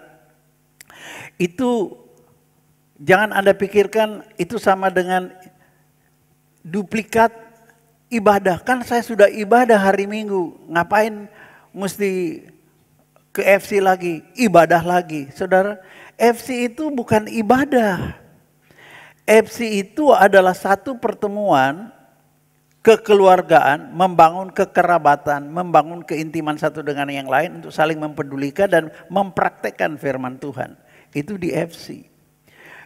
itu jangan Anda pikirkan itu sama dengan duplikat ibadah. Kan saya sudah ibadah hari Minggu, ngapain mesti ke FC lagi, ibadah lagi. Saudara, FC itu bukan ibadah. FC itu adalah satu pertemuan kekeluargaan, membangun kekerabatan, membangun keintiman satu dengan yang lain untuk saling mempedulikan dan mempraktekkan firman Tuhan. Itu di FC.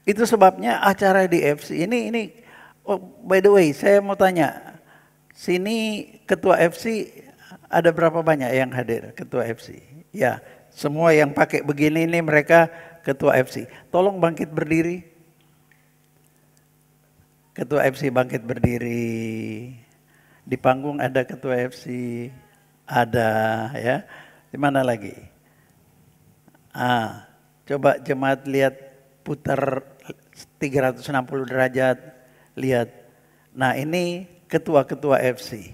Itu sebabnya acara di FC ini oh, by the way, saya mau tanya, sini ketua FC ada berapa banyak yang hadir ketua FC? Ya, semua yang pakai begini ini mereka ketua FC. Tolong bangkit berdiri. Ketua FC bangkit berdiri. Di panggung ada ketua FC. Ada ya. Di mana lagi? Coba jemaat lihat, putar 360 derajat. Lihat. Nah, ini ketua-ketua FC.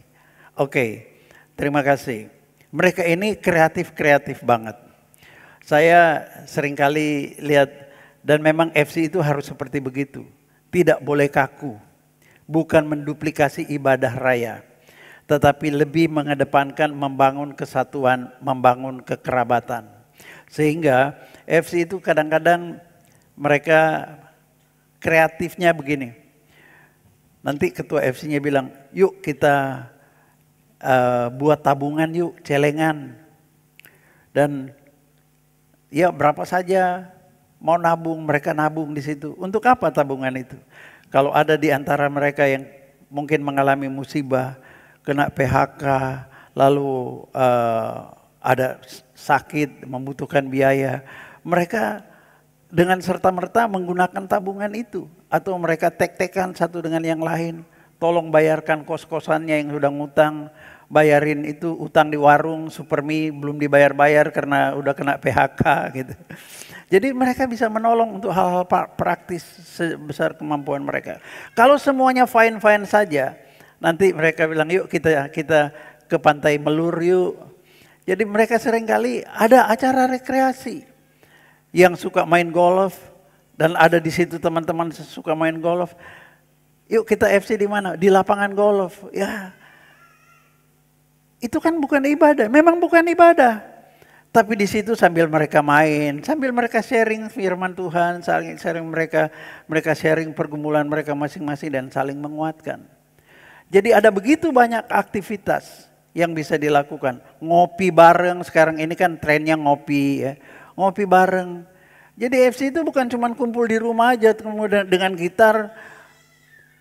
Oke. Terima kasih. Mereka ini kreatif banget. Saya seringkali lihat, dan memang FC itu harus seperti begitu. Tidak boleh kaku. Bukan menduplikasi ibadah raya. Tetapi lebih mengedepankan membangun kesatuan, membangun kekerabatan. Sehingga FC itu kadang-kadang mereka kreatifnya begini. Nanti ketua FC-nya bilang, yuk kita buat tabungan yuk, celengan. Dan ya berapa saja mau nabung, mereka nabung di situ. Untuk apa tabungan itu? Kalau ada di antara mereka yang mungkin mengalami musibah, kena PHK, lalu ada sakit, membutuhkan biaya, mereka dengan serta-merta menggunakan tabungan itu. Atau mereka tek-tekan satu dengan yang lain. Tolong bayarkan kos-kosannya yang sudah ngutang, bayarin itu utang di warung, Supermi belum dibayar-bayar karena udah kena PHK gitu. Jadi mereka bisa menolong untuk hal-hal praktis sebesar kemampuan mereka. Kalau semuanya fine-fine saja, nanti mereka bilang yuk kita ke pantai Melur yuk. Jadi mereka seringkali ada acara rekreasi. Yang suka main golf dan ada di situ teman-teman suka main golf. Yuk kita FC di mana? Di lapangan golf. Ya. Itu kan bukan ibadah, memang bukan ibadah. Tapi di situ sambil mereka main, sambil mereka sharing firman Tuhan, saling sharing mereka sharing pergumulan mereka masing-masing dan saling menguatkan. Jadi ada begitu banyak aktivitas yang bisa dilakukan. Ngopi bareng, sekarang ini kan trennya ngopi ya. Ngopi bareng. Jadi FC itu bukan cuma kumpul di rumah aja kemudian dengan gitar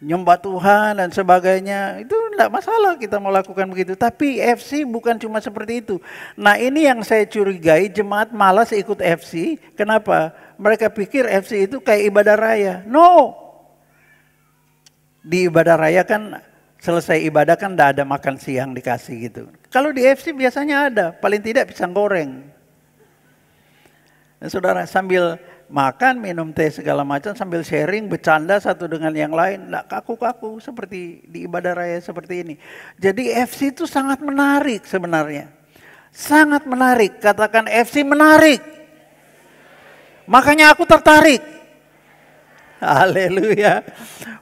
nyembah Tuhan dan sebagainya. Itu enggak masalah kita mau lakukan begitu. Tapi FC bukan cuma seperti itu. Nah ini yang saya curigai, jemaat malas ikut FC. Kenapa? Mereka pikir FC itu kayak ibadah raya. No. Di ibadah raya kan selesai ibadah kan enggak ada makan siang dikasih gitu. Kalau di FC biasanya ada, paling tidak pisang goreng. Dan saudara sambil makan, minum teh segala macam, sambil sharing, bercanda satu dengan yang lain, enggak kaku-kaku seperti di ibadah raya seperti ini. Jadi FC itu sangat menarik sebenarnya. Sangat menarik, katakan FC menarik. Makanya aku tertarik. Haleluya.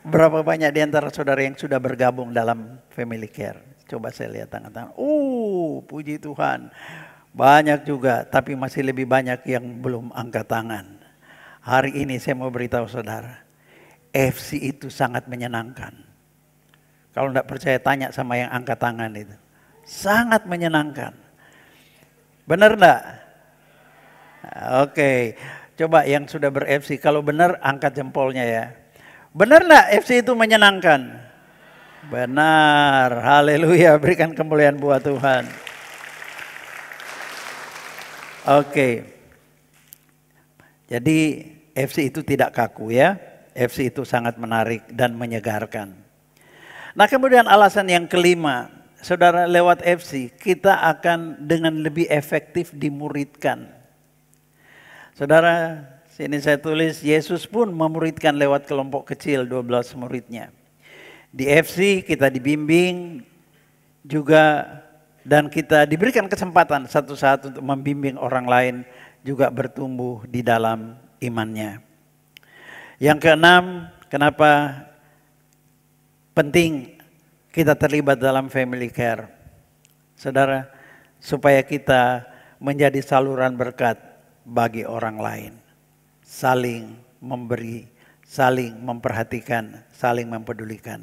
Berapa banyak di antara saudara yang sudah bergabung dalam Family Care? Coba saya lihat tangan-tangan. Puji Tuhan. Banyak juga, tapi masih lebih banyak yang belum angkat tangan. Hari ini saya mau beritahu saudara, FC itu sangat menyenangkan. Kalau tidak percaya tanya sama yang angkat tangan itu. Sangat menyenangkan. Benar enggak? Oke, coba yang sudah ber-FC, kalau benar angkat jempolnya ya. Benar enggak FC itu menyenangkan? Benar, haleluya, berikan kemuliaan buat Tuhan. Oke, jadi FC itu tidak kaku ya, FC itu sangat menarik dan menyegarkan. Nah kemudian alasan yang kelima, saudara lewat FC kita akan dengan lebih efektif dimuridkan. Saudara, sini saya tulis Yesus pun memuridkan lewat kelompok kecil 12 muridnya. Di FC kita dibimbing juga dan kita diberikan kesempatan satu saat untuk membimbing orang lain juga bertumbuh di dalam imannya. Yang keenam, kenapa penting kita terlibat dalam Family Care? Saudara, supaya kita menjadi saluran berkat bagi orang lain. Saling memberi, saling memperhatikan, saling mempedulikan.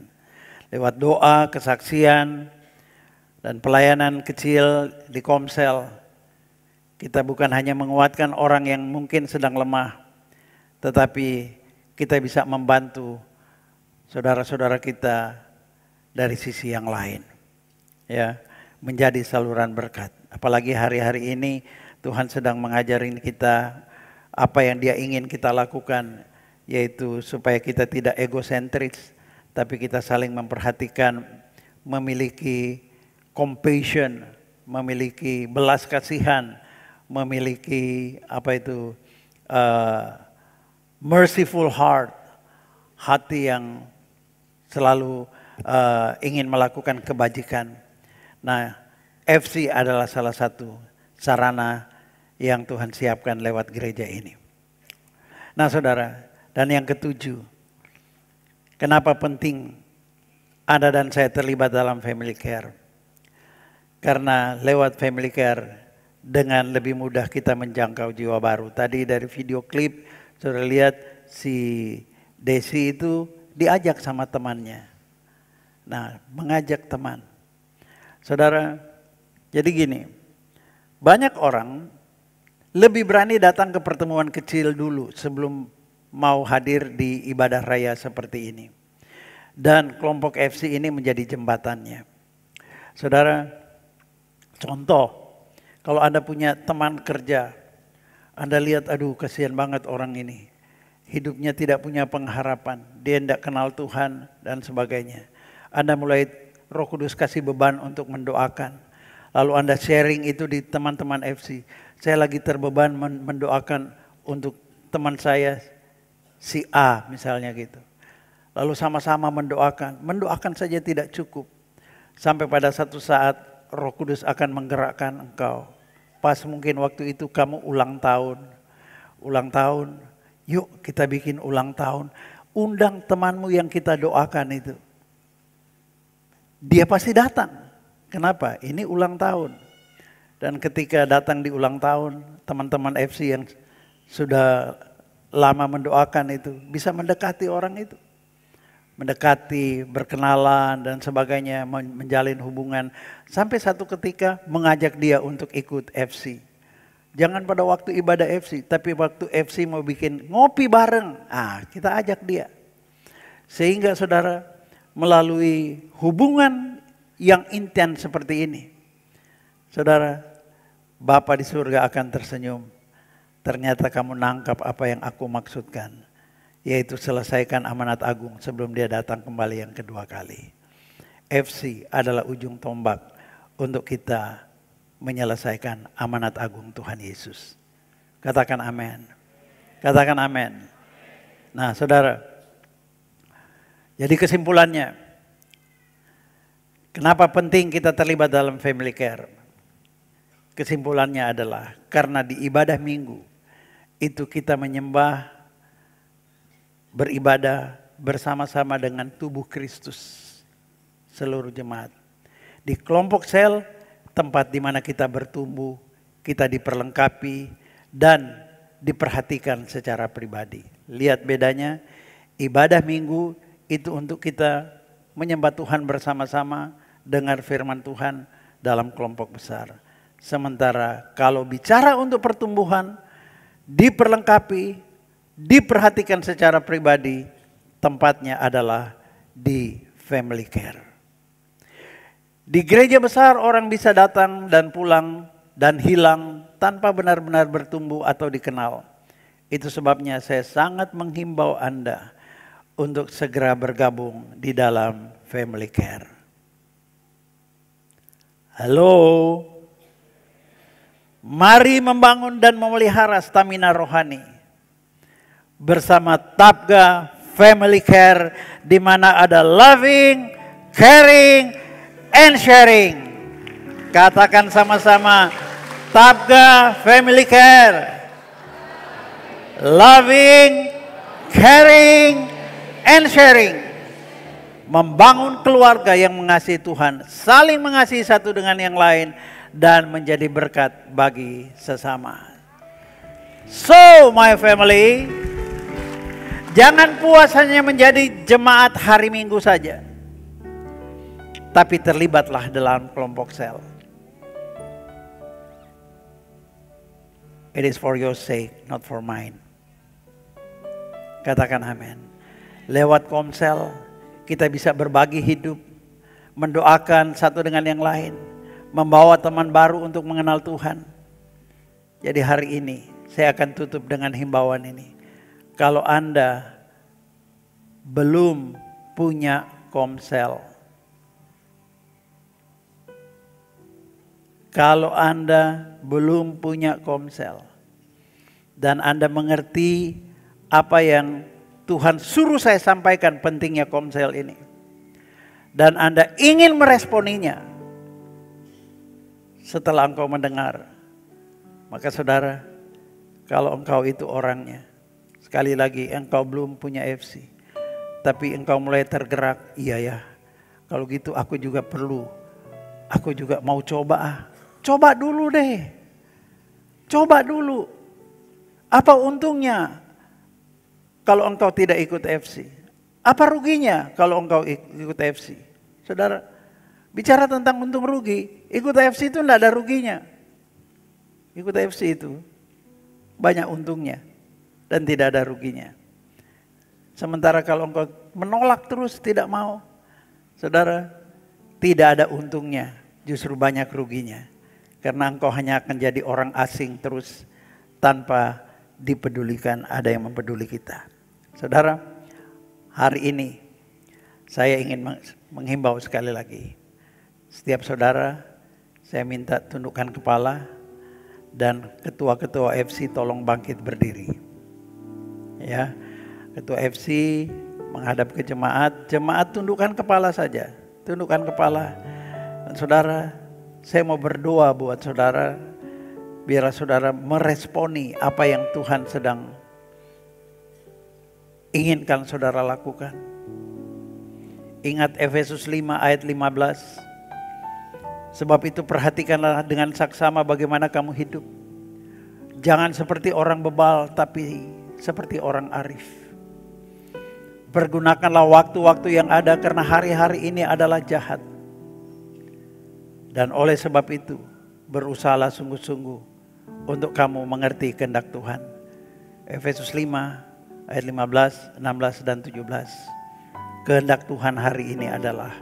Lewat doa, kesaksian, dan pelayanan kecil di Komsel, kita bukan hanya menguatkan orang yang mungkin sedang lemah, tetapi kita bisa membantu saudara-saudara kita dari sisi yang lain. Ya, menjadi saluran berkat. Apalagi hari-hari ini Tuhan sedang mengajarin kita apa yang Dia ingin kita lakukan, yaitu supaya kita tidak egosentris, tapi kita saling memperhatikan, memiliki compassion, memiliki belas kasihan, memiliki merciful heart, hati yang selalu ingin melakukan kebajikan. Nah, FC adalah salah satu sarana yang Tuhan siapkan lewat gereja ini. Nah saudara, dan yang ketujuh, kenapa penting Anda dan saya terlibat dalam Family Care? Karena lewat Family Care dengan lebih mudah kita menjangkau jiwa baru. Tadi dari video klip saudara lihat si Desi itu diajak sama temannya. Nah, mengajak teman. Saudara, jadi gini, banyak orang lebih berani datang ke pertemuan kecil dulu sebelum mau hadir di ibadah raya seperti ini. Dan kelompok FC ini menjadi jembatannya. Saudara, contoh, kalau Anda punya teman kerja, Anda lihat, aduh kasihan banget orang ini. Hidupnya tidak punya pengharapan, dia tidak kenal Tuhan dan sebagainya. Anda mulai Roh Kudus kasih beban untuk mendoakan. Lalu Anda sharing itu di teman-teman FC. Saya lagi terbeban mendoakan untuk teman saya si A misalnya gitu. Lalu sama-sama mendoakan saja tidak cukup. Sampai pada satu saat Roh Kudus akan menggerakkan engkau. Pas mungkin waktu itu kamu ulang tahun, yuk kita bikin ulang tahun. Undang temanmu yang kita doakan itu. Dia pasti datang. Kenapa? Ini ulang tahun. Dan ketika datang di ulang tahun, teman-teman FC yang sudah lama mendoakan itu bisa mendekati orang itu. Mendekati, berkenalan dan sebagainya, menjalin hubungan. Sampai satu ketika mengajak dia untuk ikut FC. Jangan pada waktu ibadah FC, tapi waktu FC mau bikin ngopi bareng. Kita ajak dia. Sehingga saudara melalui hubungan yang intens seperti ini. Saudara, Bapa di surga akan tersenyum. Ternyata kamu nangkap apa yang aku maksudkan. Yaitu selesaikan amanat agung sebelum dia datang kembali yang kedua kali. FC adalah ujung tombak untuk kita menyelesaikan amanat agung Tuhan Yesus. Katakan amin. Katakan amin. Nah saudara, jadi kesimpulannya, kenapa penting kita terlibat dalam family care? Kesimpulannya adalah karena di ibadah minggu itu kita menyembah, beribadah bersama-sama dengan tubuh Kristus, seluruh jemaat. Di kelompok sel, tempat di mana kita bertumbuh, kita diperlengkapi dan diperhatikan secara pribadi. Lihat bedanya, ibadah minggu itu untuk kita menyembah Tuhan bersama-sama, dengar firman Tuhan dalam kelompok besar. Sementara kalau bicara untuk pertumbuhan, diperlengkapi, diperhatikan secara pribadi, tempatnya adalah di family care. Di gereja besar orang bisa datang dan pulang dan hilang tanpa benar-benar bertumbuh atau dikenal. Itu sebabnya saya sangat menghimbau Anda untuk segera bergabung di dalam family care. Halo. Mari membangun dan memelihara stamina rohani bersama Tabga Family Care, di mana ada loving, caring, and sharing. Katakan sama-sama, Tabga Family Care, loving, caring, and sharing. Membangun keluarga yang mengasihi Tuhan, saling mengasihi satu dengan yang lain, dan menjadi berkat bagi sesama. So my family, jangan puas hanya menjadi jemaat hari Minggu saja, tapi terlibatlah dalam kelompok sel. It is for your sake, not for mine. Katakan amin. Lewat komsel kita bisa berbagi hidup, mendoakan satu dengan yang lain, membawa teman baru untuk mengenal Tuhan. Jadi hari ini saya akan tutup dengan himbauan ini. Kalau Anda belum punya komsel, kalau Anda belum punya komsel dan Anda mengerti apa yang Tuhan suruh saya sampaikan pentingnya komsel ini, dan Anda ingin meresponinya setelah engkau mendengar, maka saudara, kalau engkau itu orangnya, sekali lagi engkau belum punya FC, tapi engkau mulai tergerak, iya ya, kalau gitu aku juga perlu, aku juga mau coba. Coba dulu deh, coba dulu. Apa untungnya kalau engkau tidak ikut FC? Apa ruginya kalau engkau ikut FC? Saudara, bicara tentang untung rugi, ikut FC itu tidak ada ruginya. Ikut FC itu banyak untungnya dan tidak ada ruginya. Sementara kalau engkau menolak terus, tidak mau, saudara, tidak ada untungnya, justru banyak ruginya. Karena engkau hanya akan jadi orang asing terus tanpa dipedulikan, ada yang mempeduli kita. Saudara, hari ini saya ingin menghimbau sekali lagi. Setiap saudara, saya minta tundukkan kepala, dan ketua-ketua FC tolong bangkit berdiri. Ya, ketua FC menghadap ke jemaat, jemaat tundukkan kepala saja, tundukkan kepala. Dan saudara, saya mau berdoa buat saudara, biar saudara meresponi apa yang Tuhan sedang inginkan saudara lakukan. Ingat Efesus 5 ayat 15. Sebab itu perhatikanlah dengan saksama bagaimana kamu hidup. Jangan seperti orang bebal, tapi seperti orang arif. Pergunakanlah waktu-waktu yang ada karena hari-hari ini adalah jahat. Dan oleh sebab itu, berusahalah sungguh-sungguh untuk kamu mengerti kehendak Tuhan. Efesus 5 ayat 15, 16 dan 17. Kehendak Tuhan hari ini adalah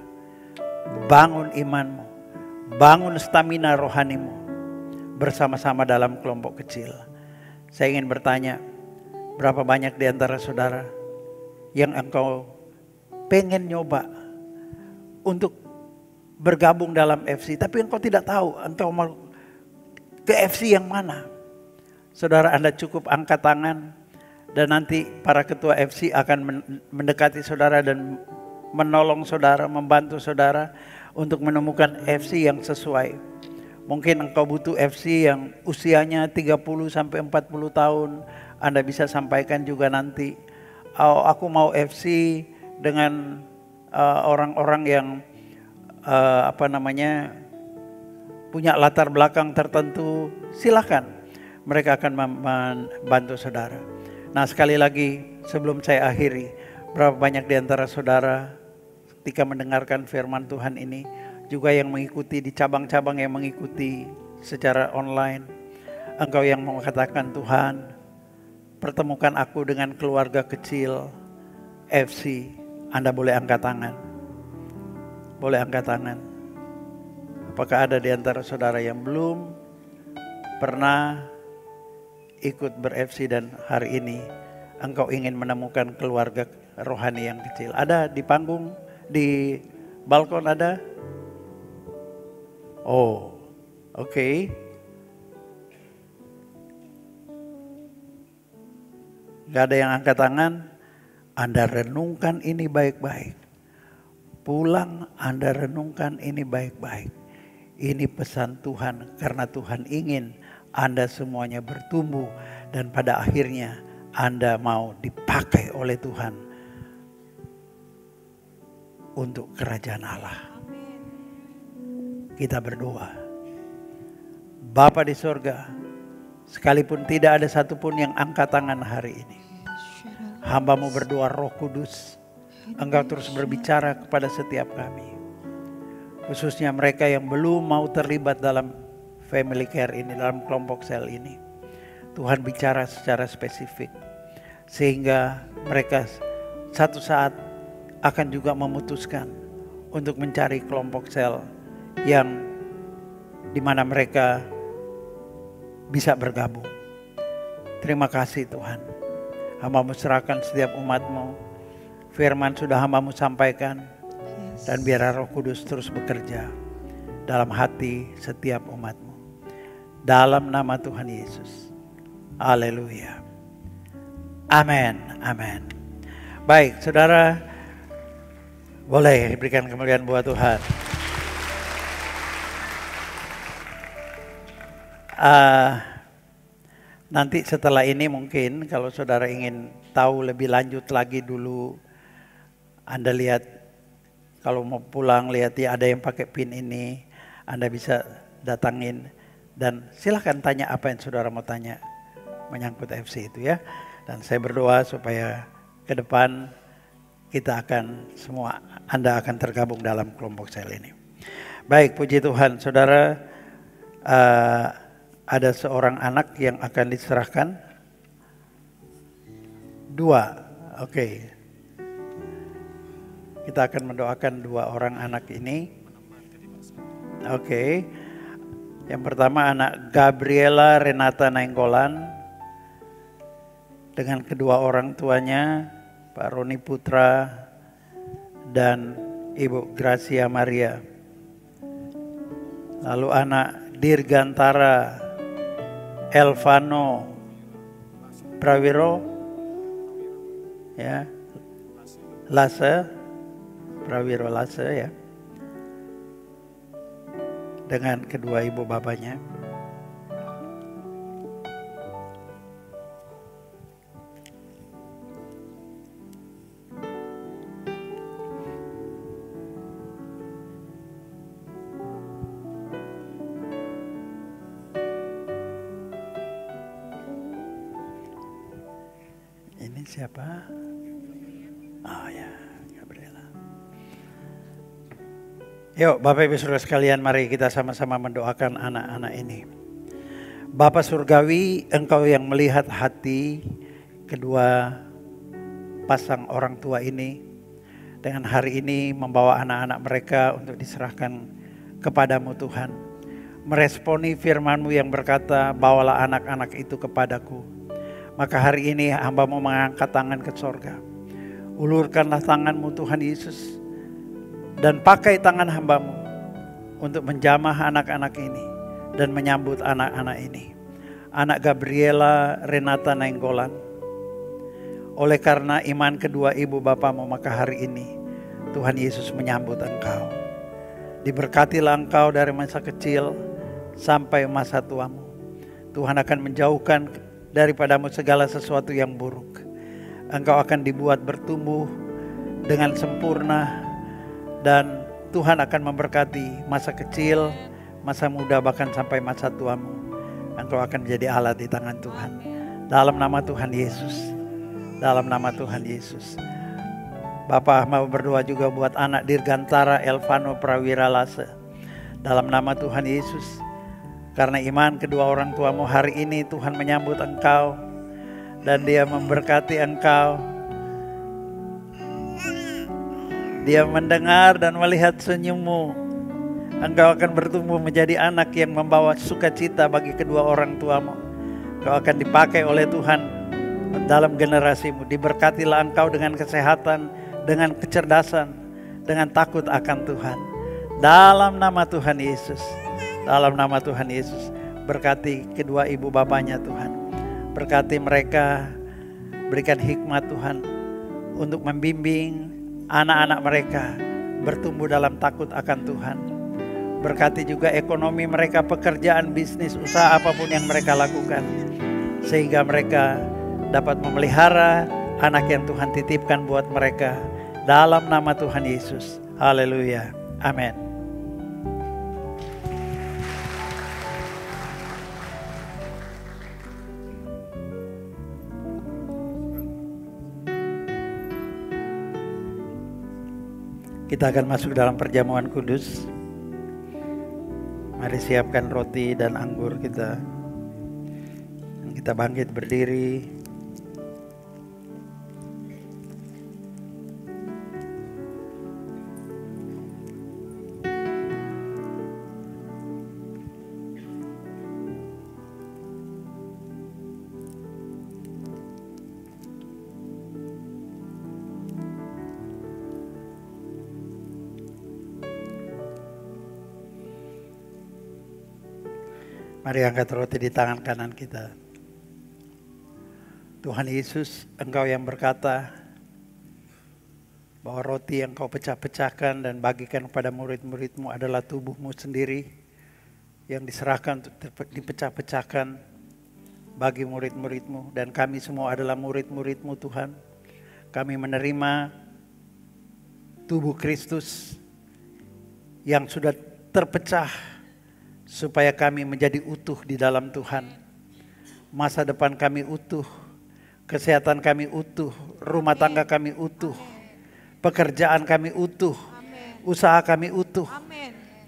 bangun imanmu, bangun stamina rohanimu bersama-sama dalam kelompok kecil. Saya ingin bertanya, berapa banyak di antara saudara yang engkau pengen nyoba untuk bergabung dalam FC, tapi engkau tidak tahu engkau mau ke FC yang mana? Saudara, Anda cukup angkat tangan dan nanti para ketua FC akan mendekati saudara dan menolong saudara, membantu saudara untuk menemukan FC yang sesuai. Mungkin engkau butuh FC yang usianya 30 sampai 40 tahun. Anda bisa sampaikan juga nanti. Oh, aku mau FC dengan orang-orang yang punya latar belakang tertentu. Silakan, mereka akan membantu saudara. Nah, sekali lagi sebelum saya akhiri, berapa banyak di antara saudara ketika mendengarkan firman Tuhan ini juga yang mengikuti di cabang-cabang yang mengikuti secara online, engkau yang mengatakan, Tuhan, pertemukan aku dengan keluarga kecil FC. Anda boleh angkat tangan. Boleh angkat tangan. Apakah ada di antara saudara yang belum pernah ikut ber-FC dan hari ini engkau ingin menemukan keluarga rohani yang kecil? Ada di panggung, di balkon ada? Oh, oke. Gak ada yang angkat tangan. Anda renungkan ini baik-baik. Pulang Anda renungkan ini baik-baik. Ini pesan Tuhan, karena Tuhan ingin Anda semuanya bertumbuh dan pada akhirnya Anda mau dipakai oleh Tuhan untuk kerajaan Allah. Kita berdoa. Bapa di sorga, sekalipun tidak ada satupun yang angkat tangan hari ini, hamba-Mu berdoa, Roh Kudus, Engkau terus berbicara kepada setiap kami. Khususnya mereka yang belum mau terlibat dalam family care ini, dalam kelompok sel ini. Tuhan bicara secara spesifik. Sehingga mereka satu saat akan juga memutuskan untuk mencari kelompok sel yang dimana mereka bisa bergabung. Terima kasih Tuhan. Hamba-Mu serahkan setiap umat-Mu. Firman sudah hamba-Mu sampaikan. Dan biar Roh Kudus terus bekerja dalam hati setiap umat-Mu. Dalam nama Tuhan Yesus. Haleluya. Amin. Amin. Baik, saudara, boleh berikan kemuliaan buat Tuhan. Nanti setelah ini mungkin kalau saudara ingin tahu lebih lanjut lagi dulu, Anda lihat kalau mau pulang lihat ya ada yang pakai pin ini, Anda bisa datangin dan silahkan tanya apa yang saudara mau tanya menyangkut FC itu ya. Dan saya berdoa supaya ke depan kita akan semua, Anda akan tergabung dalam kelompok sel ini. Baik, puji Tuhan, saudara. Ada seorang anak yang akan diserahkan. 2, oke. Kita akan mendoakan 2 orang anak ini. Oke. Yang pertama anak Gabriela Renata Nainggolan dengan kedua orang tuanya, Pak Roni Putra dan Ibu Gracia Maria. Lalu anak Dirgantara Elvano Prawiro, ya, Lase, Prawiro Lase ya, dengan kedua ibu bapaknya. Siapa? Oh ya, Gabriela. Yuk Bapak Ibu Saudara sekalian, mari kita sama-sama mendoakan anak-anak ini. Bapa Surgawi, Engkau yang melihat hati kedua pasang orang tua ini, dengan hari ini membawa anak-anak mereka untuk diserahkan kepadamu Tuhan. Meresponi firman-Mu yang berkata, bawalah anak-anak itu kepadaku. Maka hari ini hamba-Mu mengangkat tangan ke sorga. Ulurkanlah tangan-Mu Tuhan Yesus, dan pakai tangan hamba-Mu untuk menjamah anak-anak ini dan menyambut anak-anak ini. Anak Gabriela Renata Nainggolan. Oleh karena iman kedua ibu bapamu, maka hari ini Tuhan Yesus menyambut engkau. Diberkatilah engkau dari masa kecil sampai masa tuamu. Tuhan akan menjauhkan daripadamu segala sesuatu yang buruk. Engkau akan dibuat bertumbuh dengan sempurna, dan Tuhan akan memberkati masa kecil, masa muda, bahkan sampai masa tuamu. Engkau akan menjadi alat di tangan Tuhan. Dalam nama Tuhan Yesus. Dalam nama Tuhan Yesus. Bapak mau berdoa juga buat anak Dirgantara Elvano Prawira Lase. Dalam nama Tuhan Yesus. Karena iman kedua orang tuamu, hari ini Tuhan menyambut engkau. Dan Dia memberkati engkau. Dia mendengar dan melihat senyummu. Engkau akan bertumbuh menjadi anak yang membawa sukacita bagi kedua orang tuamu. Engkau akan dipakai oleh Tuhan dalam generasimu. Diberkatilah engkau dengan kesehatan, dengan kecerdasan, dengan takut akan Tuhan. Dalam nama Tuhan Yesus. Dalam nama Tuhan Yesus. Berkati kedua ibu bapanya Tuhan. Berkati mereka. Berikan hikmat Tuhan untuk membimbing anak-anak mereka bertumbuh dalam takut akan Tuhan. Berkati juga ekonomi mereka, pekerjaan, bisnis, usaha apapun yang mereka lakukan. Sehingga mereka dapat memelihara anak yang Tuhan titipkan buat mereka. Dalam nama Tuhan Yesus. Haleluya. Amin. Kita akan masuk dalam perjamuan kudus. Mari siapkan roti dan anggur kita. Kita bangkit berdiri. Mari angkat roti di tangan kanan kita. Tuhan Yesus, Engkau yang berkata bahwa roti yang Kau pecah-pecahkan dan bagikan kepada murid-murid-Mu adalah tubuh-Mu sendiri yang diserahkan untuk dipecah-pecahkan bagi murid-murid-Mu. Dan kami semua adalah murid-murid-Mu Tuhan. Kami menerima tubuh Kristus yang sudah terpecah supaya kami menjadi utuh di dalam Tuhan. Masa depan kami utuh, kesehatan kami utuh, rumah tangga kami utuh, pekerjaan kami utuh, usaha kami utuh.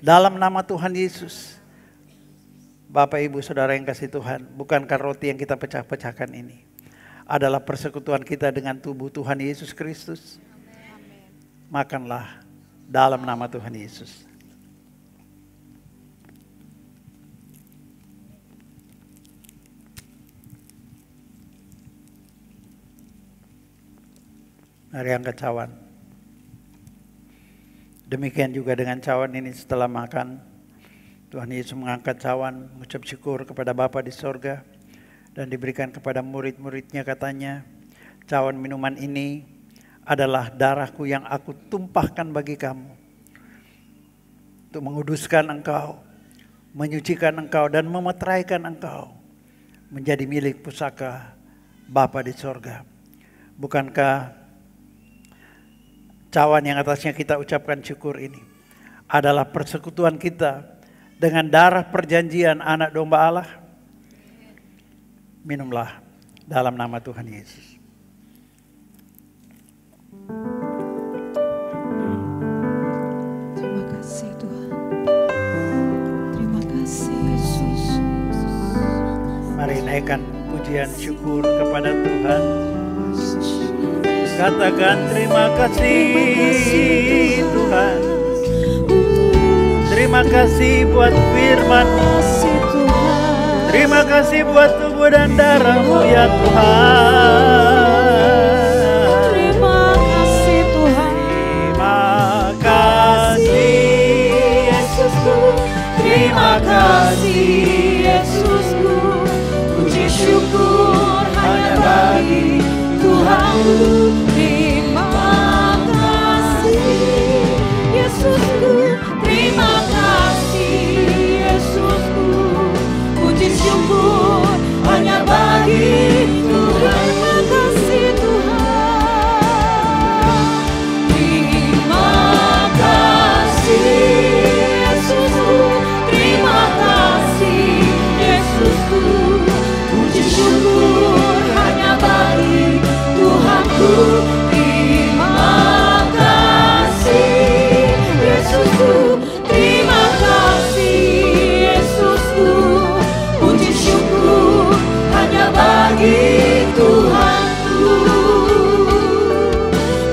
Dalam nama Tuhan Yesus. Bapak Ibu Saudara yang kasih Tuhan, bukankah roti yang kita pecah-pecahkan ini adalah persekutuan kita dengan tubuh Tuhan Yesus Kristus? Makanlah dalam nama Tuhan Yesus. Mari angkat cawan. Demikian juga dengan cawan ini setelah makan. Tuhan Yesus mengangkat cawan, mengucap syukur kepada Bapa di sorga. Dan diberikan kepada murid-muridnya, katanya, cawan minuman ini adalah darahku yang aku tumpahkan bagi kamu. Untuk menguduskan engkau, menyucikan engkau, dan memeteraikan engkau menjadi milik pusaka Bapa di sorga. Bukankah cawan yang atasnya kita ucapkan syukur ini adalah persekutuan kita dengan darah perjanjian anak domba Allah? Minumlah dalam nama Tuhan Yesus. naikkan pujian syukur kepada Tuhan. Katakan terima kasih Tuhan. Terima kasih buat firman-Mu. Terima kasih buat tubuh dan darah-Mu ya Tuhan. Terima kasih Tuhan. Terima kasih Yesusku. Terima kasih Yesusku. Puji syukur hanya bagi Tuhanku. Terima kasih Yesusku. Terima kasih Yesusku. Puji syukur hanya bagi Tuhan. Terima kasih Tuhan. Terima kasih Yesusku. Terima kasih Yesusku. Puji syukur hanya bagi Tuhanku. Terima kasih Yesusku. Terima kasih Yesusku. Puji syukur hanya bagi Tuhanku.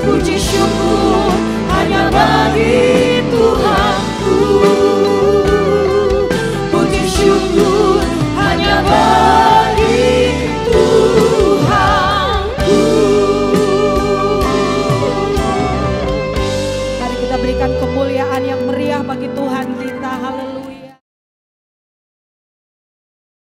Puji syukur hanya bagi Tuhanku. Puji syukur hanya bagi Tuhanku. Mari kita berikan kemuliaan yang meriah bagi Tuhan kita. Haleluya.